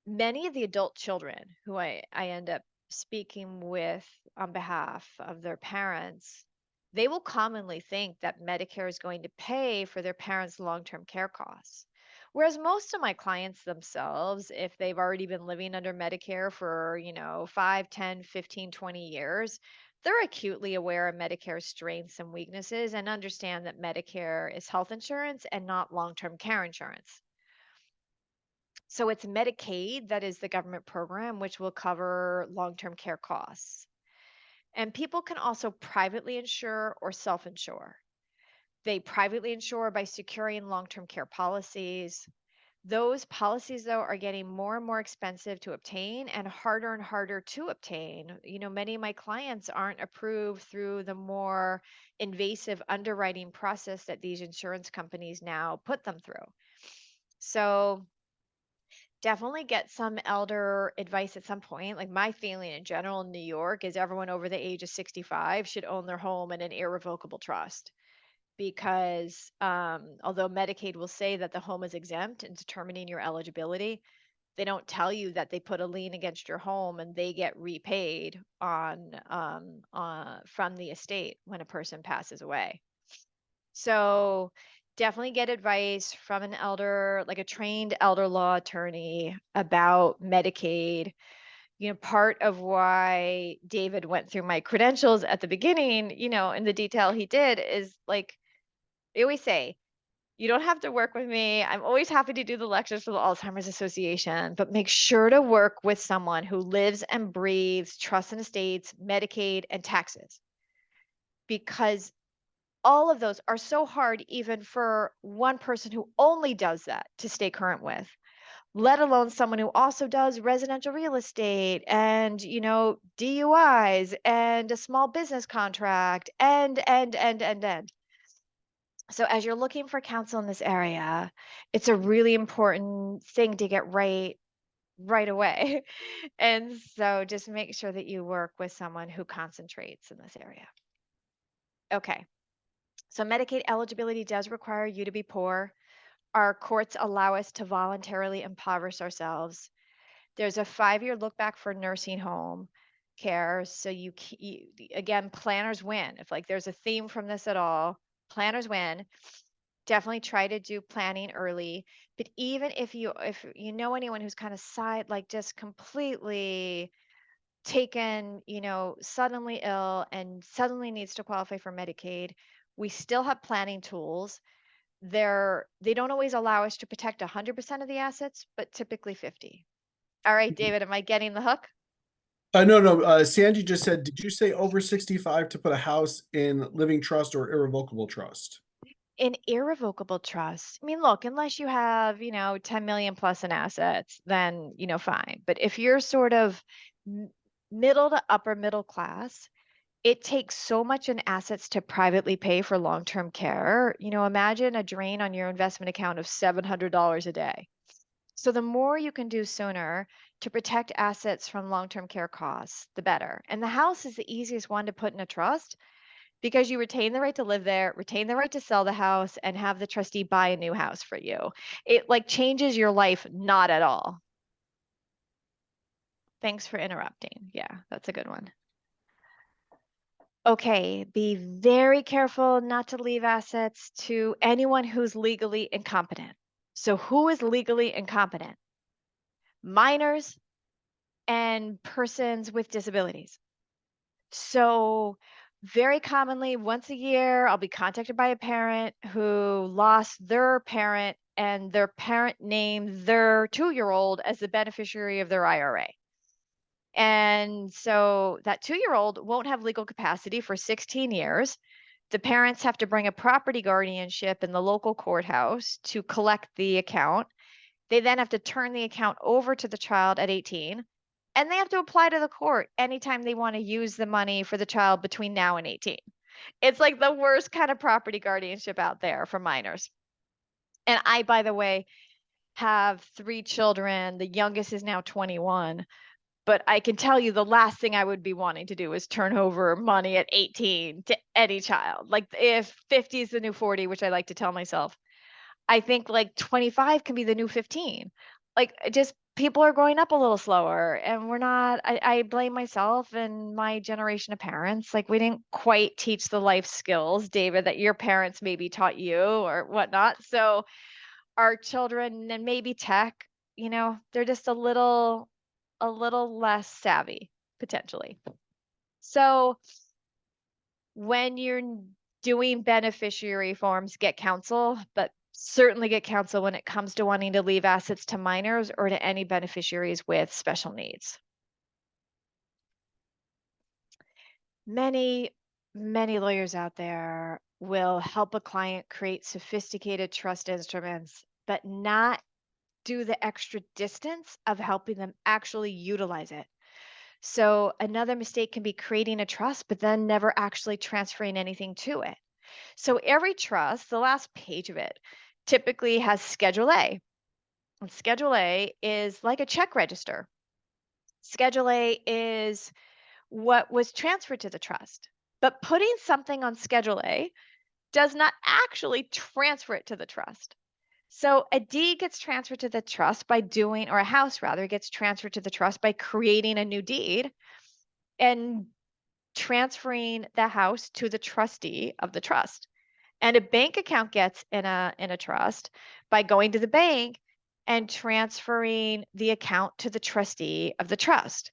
many of the adult children who I end up speaking with on behalf of their parents, they will commonly think that Medicare is going to pay for their parents' long-term care costs. Whereas most of my clients themselves, if they've already been living under Medicare for, 5, 10, 15, 20 years, they're acutely aware of Medicare's strengths and weaknesses and understand that Medicare is health insurance and not long-term care insurance. So it's Medicaid that is the government program, which will cover long-term care costs. And people can also privately insure or self-insure. They privately insure by securing long-term care policies. Those policies, though, are getting more and more expensive to obtain and harder to obtain. Many of my clients aren't approved through the more invasive underwriting process that these insurance companies now put them through. So definitely get some elder advice at some point. Like my feeling in general in New York is everyone over the age of 65 should own their home in an irrevocable trust because although Medicaid will say that the home is exempt in determining your eligibility, they don't tell you that they put a lien against your home and they get repaid from the estate when a person passes away. So definitely get advice from an elder, like a trained elder law attorney about Medicaid. Part of why David went through my credentials at the beginning, in the detail he did is like, I always say, you don't have to work with me. I'm always happy to do the lectures for the Alzheimer's Association, but make sure to work with someone who lives and breathes trust and estates, Medicaid, and taxes. Because all of those are so hard even for one person who only does that to stay current with, let alone someone who also does residential real estate and, DUIs and a small business contract and. So as you're looking for counsel in this area, it's a really important thing to get right away. And so just make sure that you work with someone who concentrates in this area. Okay. So Medicaid eligibility does require you to be poor. Our courts allow us to voluntarily impoverish ourselves. There's a 5-year look back for nursing home care. So again, planners win. If like there's a theme from this at all, planners win. Definitely try to do planning early. But even if you know anyone who's kind of like just completely taken, suddenly ill and suddenly needs to qualify for Medicaid, we still have planning tools. They don't always allow us to protect 100% of the assets, but typically 50. All right, David, am I getting the hook?
No, no. Sandy just said, did you say over 65 to put a house in living trust or irrevocable trust?
An irrevocable trust. I mean, look, unless you have, 10 million plus in assets, then, fine. But if you're sort of middle to upper middle class, it takes so much in assets to privately pay for long-term care. Imagine a drain on your investment account of $700 a day. So the more you can do sooner to protect assets from long-term care costs, the better. And the house is the easiest one to put in a trust because you retain the right to live there, retain the right to sell the house, and have the trustee buy a new house for you. It like changes your life, not at all. Thanks for interrupting. Yeah, that's a good one. Okay, be very careful not to leave assets to anyone who's legally incompetent. So who is legally incompetent? Minors and persons with disabilities. So very commonly, once a year, I'll be contacted by a parent who lost their parent and their parent named their 2-year-old as the beneficiary of their IRA. And so that 2-year-old won't have legal capacity for 16 years. The parents have to bring a property guardianship in the local courthouse to collect the account. They then have to turn the account over to the child at 18, and they have to apply to the court anytime they want to use the money for the child between now and 18. It's like the worst kind of property guardianship out there for minors. And I, by the way, have 3 children. The youngest is now 21. But I can tell you the last thing I would be wanting to do is turn over money at 18 to any child. Like if 50 is the new 40, which I like to tell myself, I think like 25 can be the new 15. Like just people are growing up a little slower, and we're not, I blame myself and my generation of parents. Like we didn't quite teach the life skills, David, that your parents maybe taught you or whatnot. So our children and maybe tech, they're just a little less savvy potentially. So when you're doing beneficiary forms, get counsel, but certainly get counsel when it comes to wanting to leave assets to minors or to any beneficiaries with special needs. Many, many lawyers out there will help a client create sophisticated trust instruments, but not do the extra distance of helping them actually utilize it. So another mistake can be creating a trust, but then never actually transferring anything to it. So every trust, the last page of it, typically has Schedule A. And Schedule A is like a check register. Schedule A is what was transferred to the trust. But putting something on Schedule A does not actually transfer it to the trust. So a deed gets transferred to the trust by doing, or a house rather, gets transferred to the trust by creating a new deed and transferring the house to the trustee of the trust. And a bank account gets in a trust by going to the bank and transferring the account to the trustee of the trust.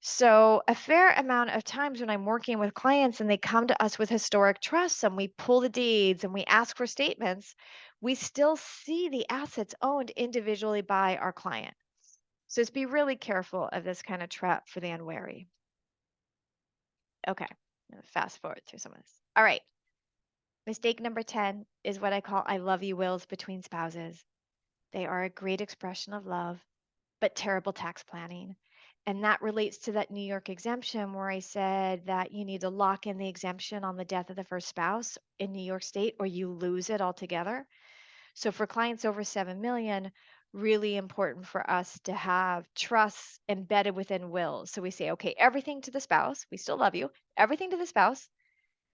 So a fair amount of times when I'm working with clients and they come to us with historic trusts and we pull the deeds and we ask for statements, we still see the assets owned individually by our client. So just be really careful of this kind of trap for the unwary. Okay, I'm gonna fast forward through some of this. All right. Mistake number 10 is what I call I love you wills between spouses. They are a great expression of love, but terrible tax planning. And that relates to that New York exemption where I said that you need to lock in the exemption on the death of the first spouse in New York State or you lose it altogether. So for clients over 7 million, really important for us to have trusts embedded within wills. So we say, okay, everything to the spouse, we still love you, everything to the spouse,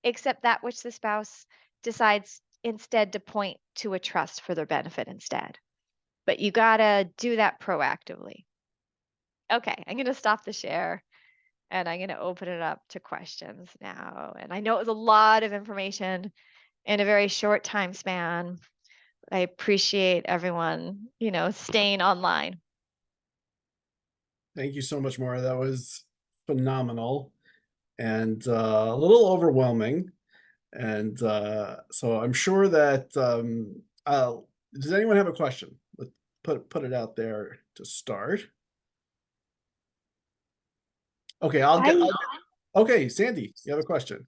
except that which the spouse decides instead to point to a trust for their benefit instead. But you got to do that proactively. Okay, I'm going to stop the share and I'm going to open it up to questions now. And I know it was a lot of information in a very short time span. I appreciate everyone, staying online.
Thank you so much, Maura. That was phenomenal and a little overwhelming. And so I'm sure that does anyone have a question? Let's put it out there to start. Okay, okay, Sandy, you have a question.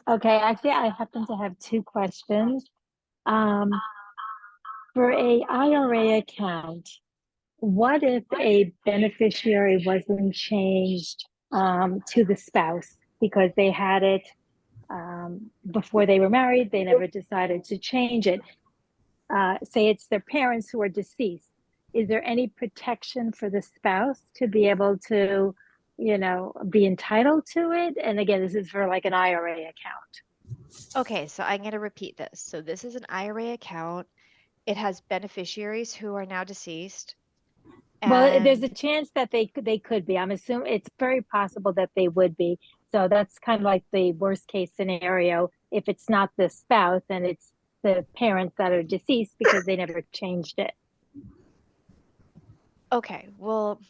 Okay, actually, I happen to have two questions. Um, for a IRA account, what if a beneficiary wasn't changed to the spouse because they had it before they were married, they never decided to change it? Say it's their parents who are deceased. Is there any protection for the spouse to be able to, be entitled to it? And again, this is for like an IRA account.
Okay, so I'm going to repeat this. So this is an IRA account. It has beneficiaries who are now deceased.
Well, there's a
And
chance that they could be. I'm assuming it's very possible that they would be. So that's kind of like the worst case scenario. If it's not the spouse and it's the parents that are deceased because they never changed it.
okay, well,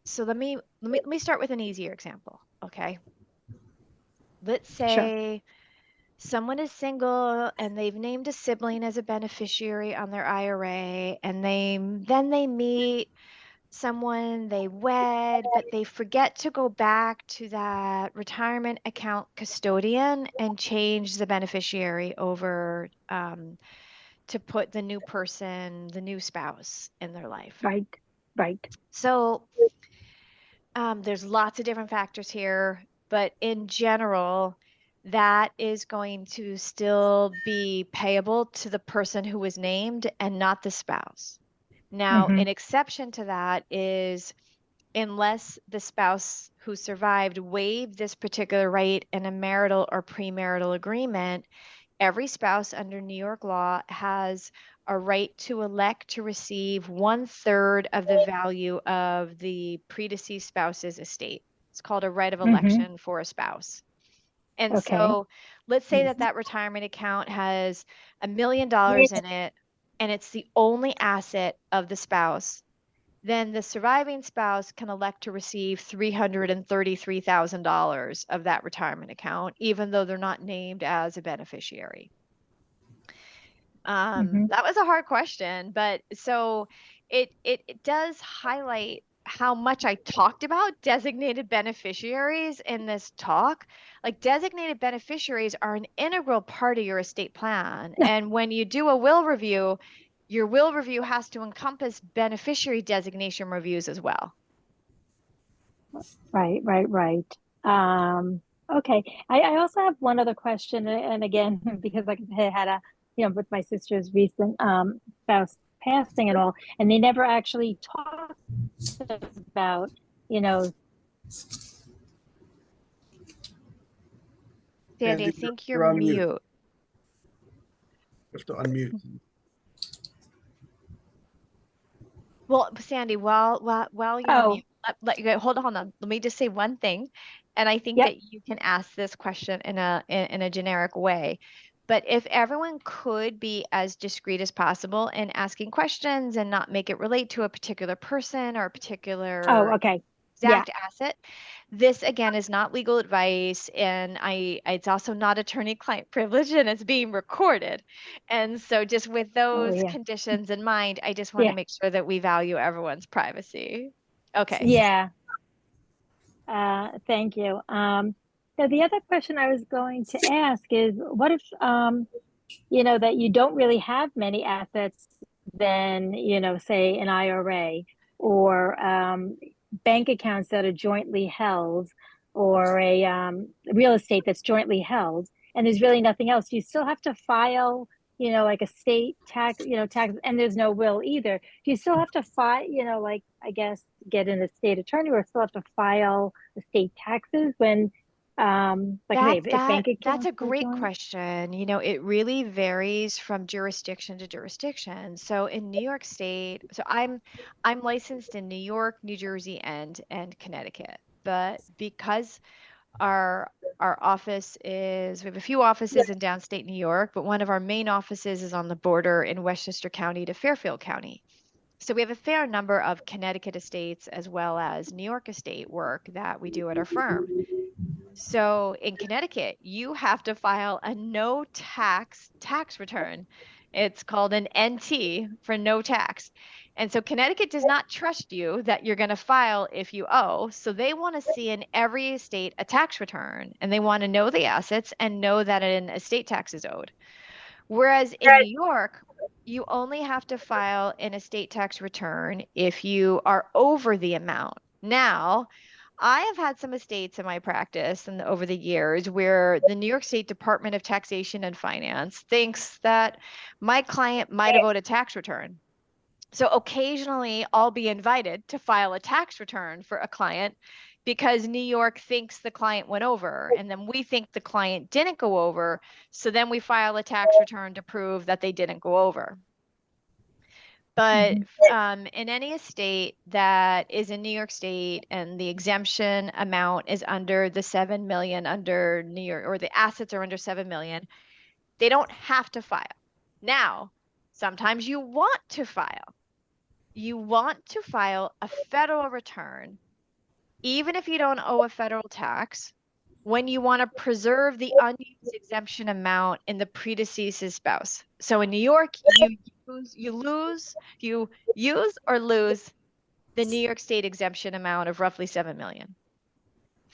so let me start with an easier example, okay? Let's
Sure.
say someone is single and they've named a sibling as a beneficiary on their IRA and they meet someone, they wed, but they forget to go back to that retirement account custodian and change the beneficiary over to put the new person, the new spouse in their life.
Right. Right.
So there's lots of different factors here, but in general, that is going to still be payable to the person who was named and not the spouse. Now,
Mm-hmm.
an exception to that is unless the spouse who survived waived this particular right in a marital or premarital agreement, every spouse under New York law has a right to elect to receive 1/3 of the value of the predeceased spouse's estate. It's called a right of election for a spouse. And
Okay.
so let's say that that retirement account has $1 million in it, and it's the only asset of the spouse. Then the surviving spouse can elect to receive $333,000 of that retirement account, even though they're not named as a beneficiary. That was a hard question, but so it does highlight how much I talked about designated beneficiaries in this talk. Like, designated beneficiaries are an integral part of your estate plan. And when you do a will review, your will review has to encompass beneficiary designation reviews as well.
Right, right, right. Okay. I also have one other question, and again, because like I had a, with my sister's recent spouse passing and all, and they never actually talked about, you know,
Sandy, I
Sandy,
think
you're
you're
on mute.
mute.
You have to unmute.
Well, Sandy, while you're on
oh,
mute, hold on. Let me just say one thing, and I think
yep.
that you can ask this question in a generic way. But if everyone could be as discreet as possible in asking questions and not make it relate to a particular person or a
Oh,
particular
okay. Yeah.
exact asset. This again is not legal advice, and it's also not attorney-client privilege, and it's being recorded. And so just with
Oh,
those
yeah.
conditions in mind, I just want to
Yeah.
make sure that we value everyone's privacy. Okay.
Yeah. Thank you. So the other question I was going to ask is, what if, that you don't really have many assets than, say an IRA or bank accounts that are jointly held or a real estate that's jointly held, and there's really nothing else. You still have to file, like a state tax, tax, and there's no will either. Do you still have to file, like, I guess, get an estate attorney, or still have to file estate taxes when, like,
That
say, if
that
bank
that's a
accounts are
great
joint?
question. It really varies from jurisdiction to jurisdiction. So in New York State, so I'm licensed in New York, New Jersey, and Connecticut. But because our our office is, we have a few offices in downstate New York, but one of our main offices is on the border in Westchester County to Fairfield County. So we have a fair number of Connecticut estates as well as New York estate work that we do at our firm. So in Connecticut, you have to file a no tax return. It's called an NT for no tax. And so Connecticut does not trust you that you're going to file if you owe. So they want to see in every estate a tax return, and they want to know the assets and know that an estate tax is owed. Whereas in New York, you only have to file an estate tax return if you are over the amount. Now, I have had some estates in my practice and over the years where the New York State Department of Taxation and Finance thinks that my client might have owed a tax return. So occasionally I'll be invited to file a tax return for a client because New York thinks the client went over, and then we think the client didn't go over. So then we file a tax return to prove that they didn't go over. But in any estate that is in New York State and the exemption amount is under the 7 million under New York, or the assets are under 7 million, they don't have to file. Now, sometimes you want to file. You want to file a federal return, even if you don't owe a federal tax, when you want to preserve the unused exemption amount in the predeceased spouse. So in New York, you use or lose the New York State exemption amount of roughly 7 million.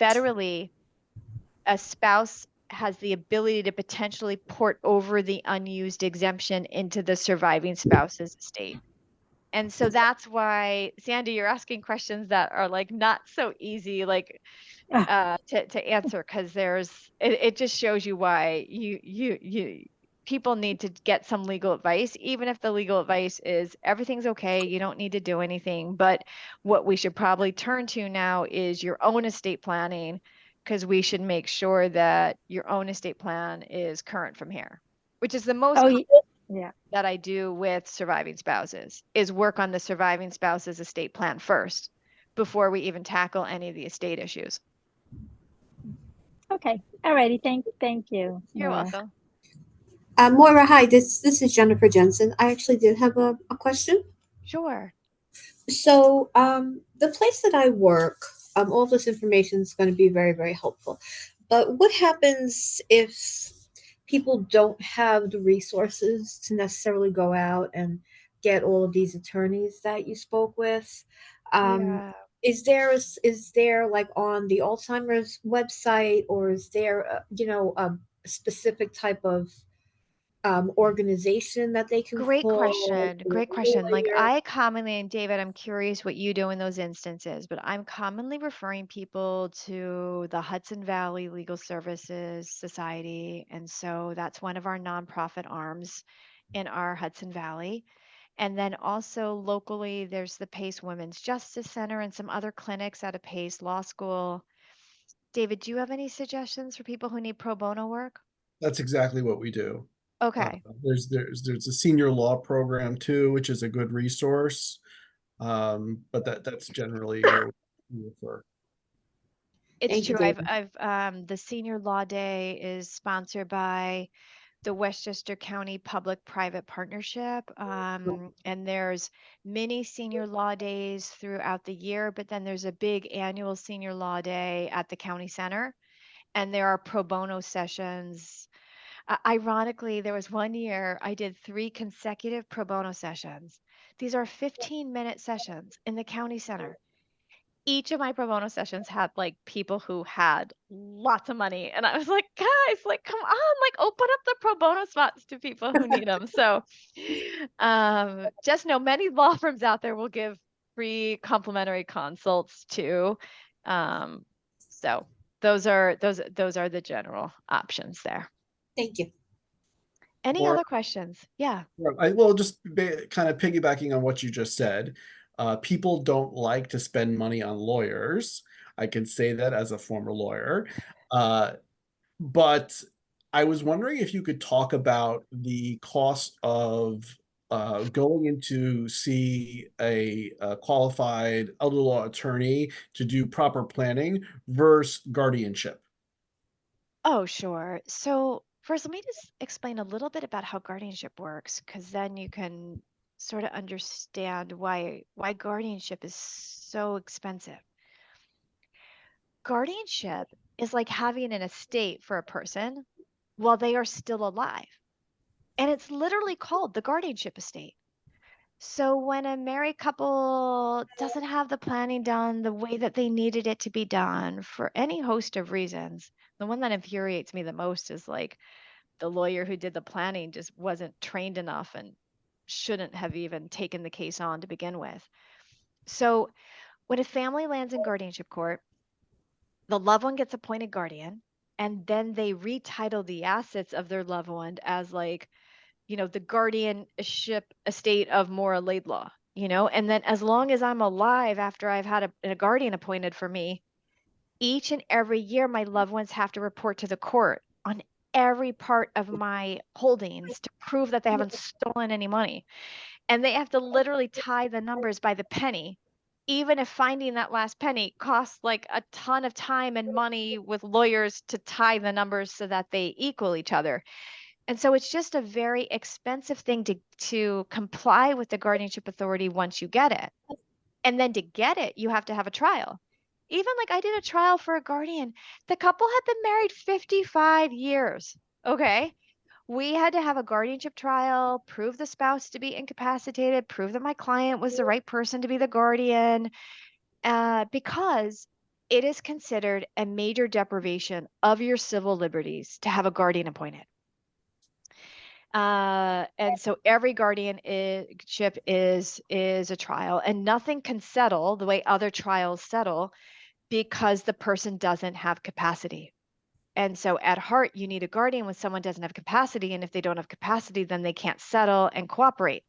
Federally, a spouse has the ability to potentially port over the unused exemption into the surviving spouse's estate. And so that's why, Sandy, you're asking questions that are like not so easy, like to answer, because it just shows you why you people need to get some legal advice, even if the legal advice is everything's okay, you don't need to do anything. But what we should probably turn to now is your own estate planning, because we should make sure that your own estate plan is current from here, which is the most
Oh, Yeah.
that I do with surviving spouses is work on the surviving spouse's estate plan first before we even tackle any of the estate issues.
Okay. All righty. Thank you,
You're
Moira.
welcome.
Moira, hi. This is Jennifer Jensen. I actually did have a question.
Sure.
So, the place that I work, all this information is going to be very, very helpful. But what happens if people don't have the resources to necessarily go out and get all of these attorneys that you spoke with? Um,
Yeah.
is there like on the Alzheimer's website, or is there a specific type of organization that they can
Great
call,
question.
or
Great question. Like
lawyer?
I commonly, and David, I'm curious what you do in those instances, but I'm commonly referring people to the Hudson Valley Legal Services Society. And so that's one of our nonprofit arms in our Hudson Valley. And then also locally, there's the Pace Women's Justice Center and some other clinics out of Pace Law School. David, do you have any suggestions for people who need pro bono work?
That's exactly what we do.
Okay.
There's a senior law program too, which is a good resource. But that's generally where we refer.
It's
Thank you,
true.
David.
The Senior Law Day is sponsored by the Westchester County Public-Private Partnership. And there's many senior law days throughout the year, but then there's a big annual senior law day at the county center. And there are pro bono sessions. Ironically, there was one year I did 3 consecutive pro bono sessions. These are 15-minute sessions in the county center. Each of my pro bono sessions had like people who had lots of money. And I was like, guys, like, come on, like open up the pro bono spots to people who need them. So just know many law firms out there will give free complimentary consults too. So those are the general options there.
Thank you.
Any
Or
other questions? Yeah.
well, just kind of piggybacking on what you just said, people don't like to spend money on lawyers. I can say that as a former lawyer. Uh, but I was wondering if you could talk about the cost of going in to see a qualified elder law attorney to do proper planning versus guardianship.
Oh, sure. So first, let me just explain a little bit about how guardianship works, because then you can sort of understand why guardianship is so expensive. Guardianship is like having an estate for a person while they are still alive. And it's literally called the guardianship estate. So when a married couple doesn't have the planning done the way that they needed it to be done for any host of reasons, the one that infuriates me the most is like the lawyer who did the planning just wasn't trained enough and shouldn't have even taken the case on to begin with. So when a family lands in guardianship court, the loved one gets appointed guardian, and then they retitle the assets of their loved one as like, the guardianship estate of Moira Laidlaw, and then as long as I'm alive after I've had a guardian appointed for me, each and every year my loved ones have to report to the court on every part of my holdings to prove that they haven't stolen any money. And they have to literally tie the numbers by the penny, even if finding that last penny costs like a ton of time and money with lawyers to tie the numbers so that they equal each other. And so it's just a very expensive thing to comply with the guardianship authority once you get it. And then to get it, you have to have a trial. Even like I did a trial for a guardian. The couple had been married 55 years. Okay. We had to have a guardianship trial, prove the spouse to be incapacitated, prove that my client was the right person to be the guardian, because it is considered a major deprivation of your civil liberties to have a guardian appointed. And so every guardianship is a trial, and nothing can settle the way other trials settle because the person doesn't have capacity. And so at heart, you need a guardian when someone doesn't have capacity. And if they don't have capacity, then they can't settle and cooperate.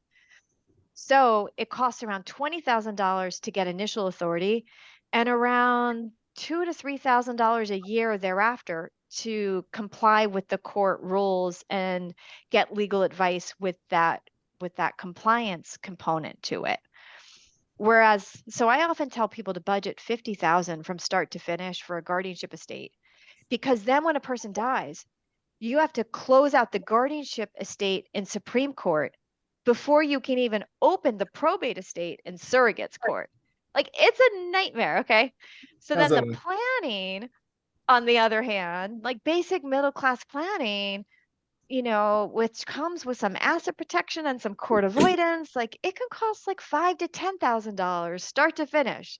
So it costs around $20,000 to get initial authority and around $2,000 to $3,000 a year thereafter to comply with the court rules and get legal advice with that compliance component to it. Whereas, so I often tell people to budget 50,000 from start to finish for a guardianship estate, because then when a person dies, you have to close out the guardianship estate in Supreme Court before you can even open the probate estate in surrogates court. Like, it's a nightmare. Okay. So
As
then
a
the planning, on the other hand, like basic middle class planning, which comes with some asset protection and some court avoidance, like it can cost like $5,000 to $10,000 start to finish.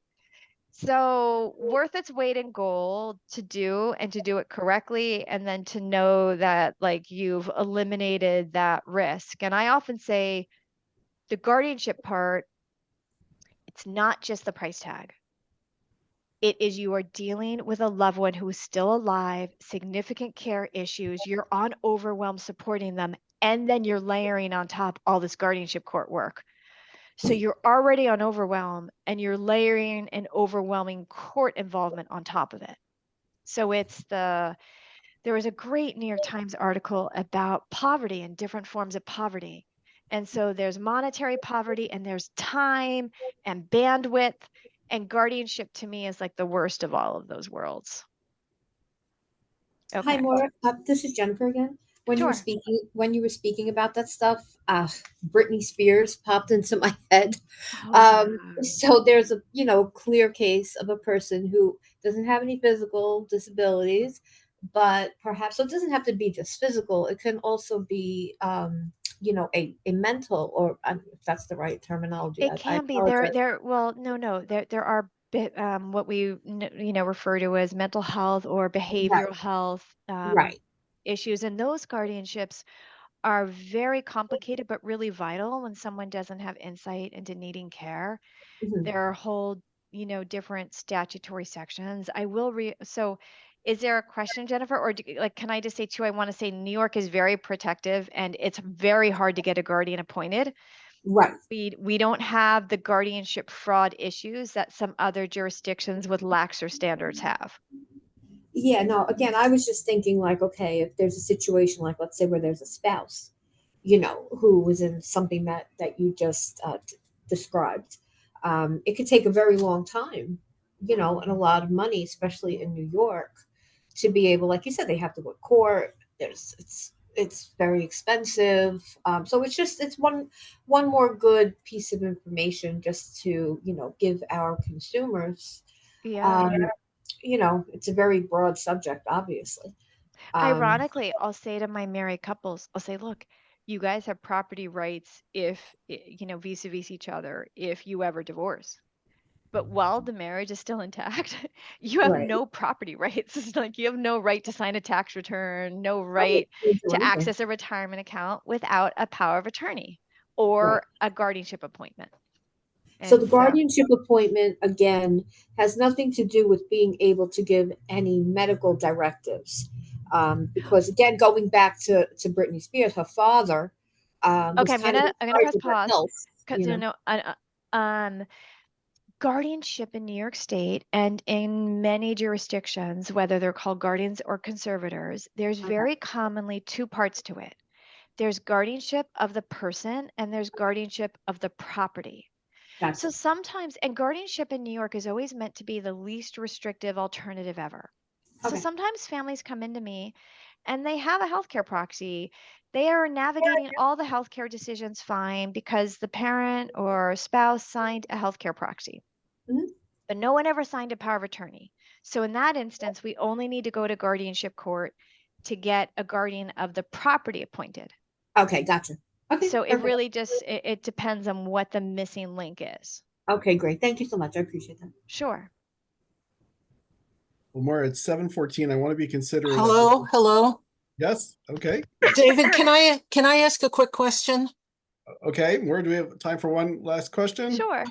So worth its weight in gold to do, and to do it correctly, and then to know that like you've eliminated that risk. And I often say the guardianship part, it's not just the price tag. It is, you are dealing with a loved one who is still alive, significant care issues, you're on overwhelm supporting them, and then you're layering on top all this guardianship court work. So you're already on overwhelm, and you're layering an overwhelming court involvement on top of it. So there was a great New York Times article about poverty and different forms of poverty. And so there's monetary poverty, and there's time and bandwidth, and guardianship to me is like the worst of all of those worlds.
Hi,
Okay.
Maura. This is Jennifer again. When you were
Sure.
speaking about that stuff, Britney Spears popped into my head.
Oh yeah.
So there's a clear case of a person who doesn't have any physical disabilities, but perhaps, so it doesn't have to be just physical. It can also be a mental, or if that's the right terminology.
It
I
can be
apologize.
well, no, there are what we refer to as mental health or
Right,
behavioral health
right.
issues, and those guardianships are very complicated but really vital when someone doesn't have insight into needing care.
Mhm.
There are whole, different statutory sections. So is there a question, Jennifer, or like, can I just say too, I want to say New York is very protective, and it's very hard to get a guardian appointed.
Right.
We don't have the guardianship fraud issues that some other jurisdictions with laxer standards have.
Yeah, no, again, I was just thinking like, okay, if there's a situation like, let's say, where there's a spouse, who was in something that you just described, it could take a very long time, and a lot of money, especially in New York, to be able, like you said, they have to go to court. It's very expensive. So it's one more good piece of information just to give our consumers.
Yeah.
Um, it's a very broad subject, obviously. Um,
Ironically, I'll say to my married couples, I'll say, look, you guys have property rights if, vis-a-vis each other, if you ever divorce. But while the marriage is still intact, you have
right.
no property rights. It's like you have no right to sign a tax return, no
Oh,
right
can't do
to
anything.
access a retirement account without a power of attorney
Right.
or a guardianship appointment.
So
And
the
so,
guardianship appointment, again, has nothing to do with being able to give any medical directives. Because again, going back to Britney Spears, her father was
okay,
kind of in
I'm gonna
charge
press
of her
pause
health,
because guardianship in New York State and in many jurisdictions, whether they're called guardians or conservators, there's
Okay,
very commonly two parts to it. There's guardianship of the person, and there's guardianship of the property. So
gotcha.
sometimes, and guardianship in New York is always meant to be the least restrictive alternative ever. So
Okay.
sometimes families come into me and they have a healthcare proxy. They are navigating all the healthcare decisions fine because the parent or spouse signed a healthcare proxy,
Mhm.
but no one ever signed a power of attorney. So in that instance, we only need to go to guardianship court to get a guardian of the property appointed.
Okay, gotcha. Okay,
So it
perfect.
really just it depends on what the missing link is.
Okay, great. Thank you so much. I appreciate that.
Sure.
Well, Moira, it's 7:14. I want to be considerate of
Hello, hello.
yes. Okay.
David, can I ask a quick question?
Okay. Moira, do we have time for one last question?
Sure.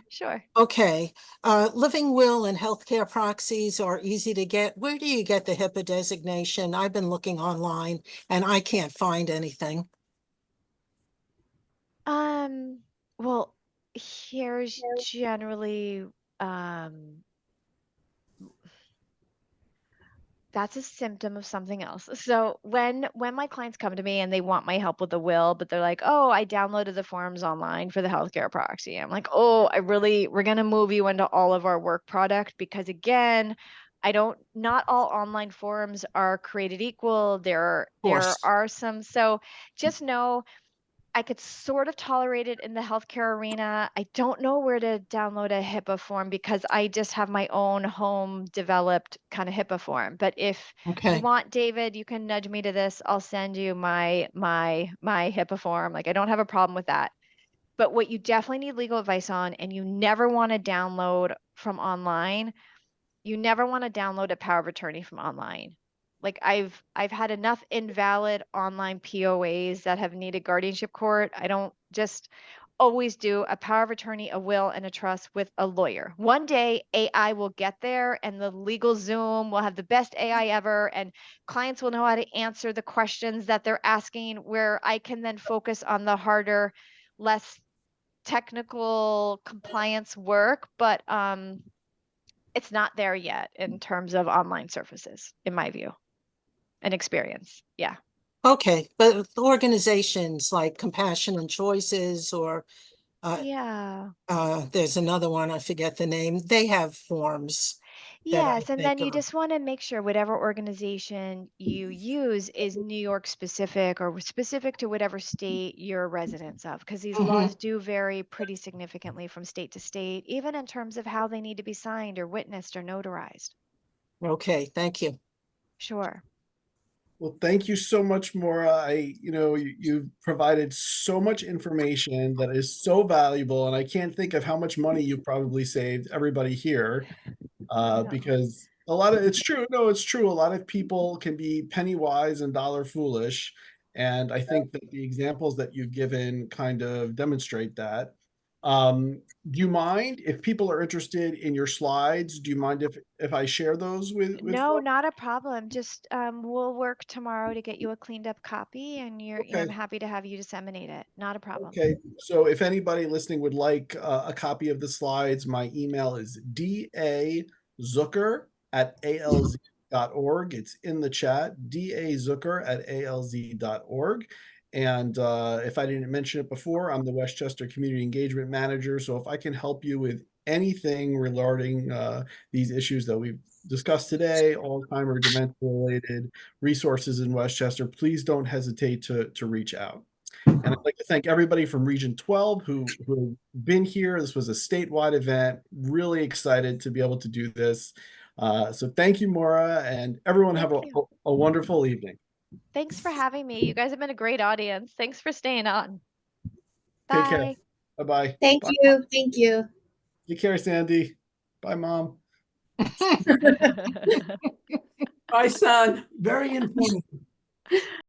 Okay. Living will and healthcare proxies are easy to get. Where do you get the HIPAA designation? I've been looking online and I can't find anything.
Well, here's generally That's a symptom of something else. So when my clients come to me and they want my help with the will, but they're like, "Oh, I downloaded the forms online for the healthcare proxy." I'm like, "Oh, we're going to move you into all of our work product because again, not all online forms are created equal.
Of
There
course.
are some. So just know I could sort of tolerate it in the healthcare arena. I don't know where to download a HIPAA form because I just have my own home developed kind of HIPAA form. But if you
Okay.
want, David, you can nudge me to this. I'll send you my HIPAA form. Like I don't have a problem with that. But what you definitely need legal advice on, and you never want to download from online, you never want to download a power of attorney from online. Like I've had enough invalid online POAs that have needed guardianship court. I don't just always do a power of attorney, a will, and a trust with a lawyer. One day AI will get there and the legal Zoom will have the best AI ever, and clients will know how to answer the questions that they're asking, where I can then focus on the harder, less technical compliance work. But it's not there yet in terms of online services, in my view and experience. Yeah.
Okay, but organizations like Compassion and Choices or
Yeah.
there's another one, I forget the name. They have forms that I
Yes. And then
think
you
are,
just want to make sure whatever organization you use is New York specific or specific to whatever state you're residents of, because these
Mhm.
laws do vary pretty significantly from state to state, even in terms of how they need to be signed or witnessed or notarized.
Okay, thank you.
Sure.
Well, thank you so much, Maura. You've provided so much information that is so valuable, and I can't think of how much money you've probably saved everybody here.
No.
Because a lot of it's true. No, it's true. A lot of people can be penny wise and dollar foolish. And I think that the examples that you've given kind of demonstrate that. Um, do you mind if people are interested in your slides? Do you mind if I share those with
No,
folks?
not a problem. Just we'll work tomorrow to get you a cleaned up copy, and I'm
Okay.
happy to have you disseminate it. Not a problem.
Okay. So if anybody listening would like a copy of the slides, my email is dazucker@alz.org. It's in the chat, dazucker@alz.org. And if I didn't mention it before, I'm the Westchester Community Engagement Manager. So if I can help you with anything regarding these issues that we've discussed today, Alzheimer, dementia related resources in Westchester, please don't hesitate to reach out. And I'd like to thank everybody from Region 12 who have been here. This was a statewide event. Really excited to be able to do this. So thank you, Maura, and everyone have
Thank you.
a wonderful evening.
Thanks for having me. You guys have been a great audience. Thanks for staying on.
Take care.
Bye.
Bye-bye.
Thank
Bye.
you. Thank you.
Take care, Sandy. Bye, Mom.
My son, very informative.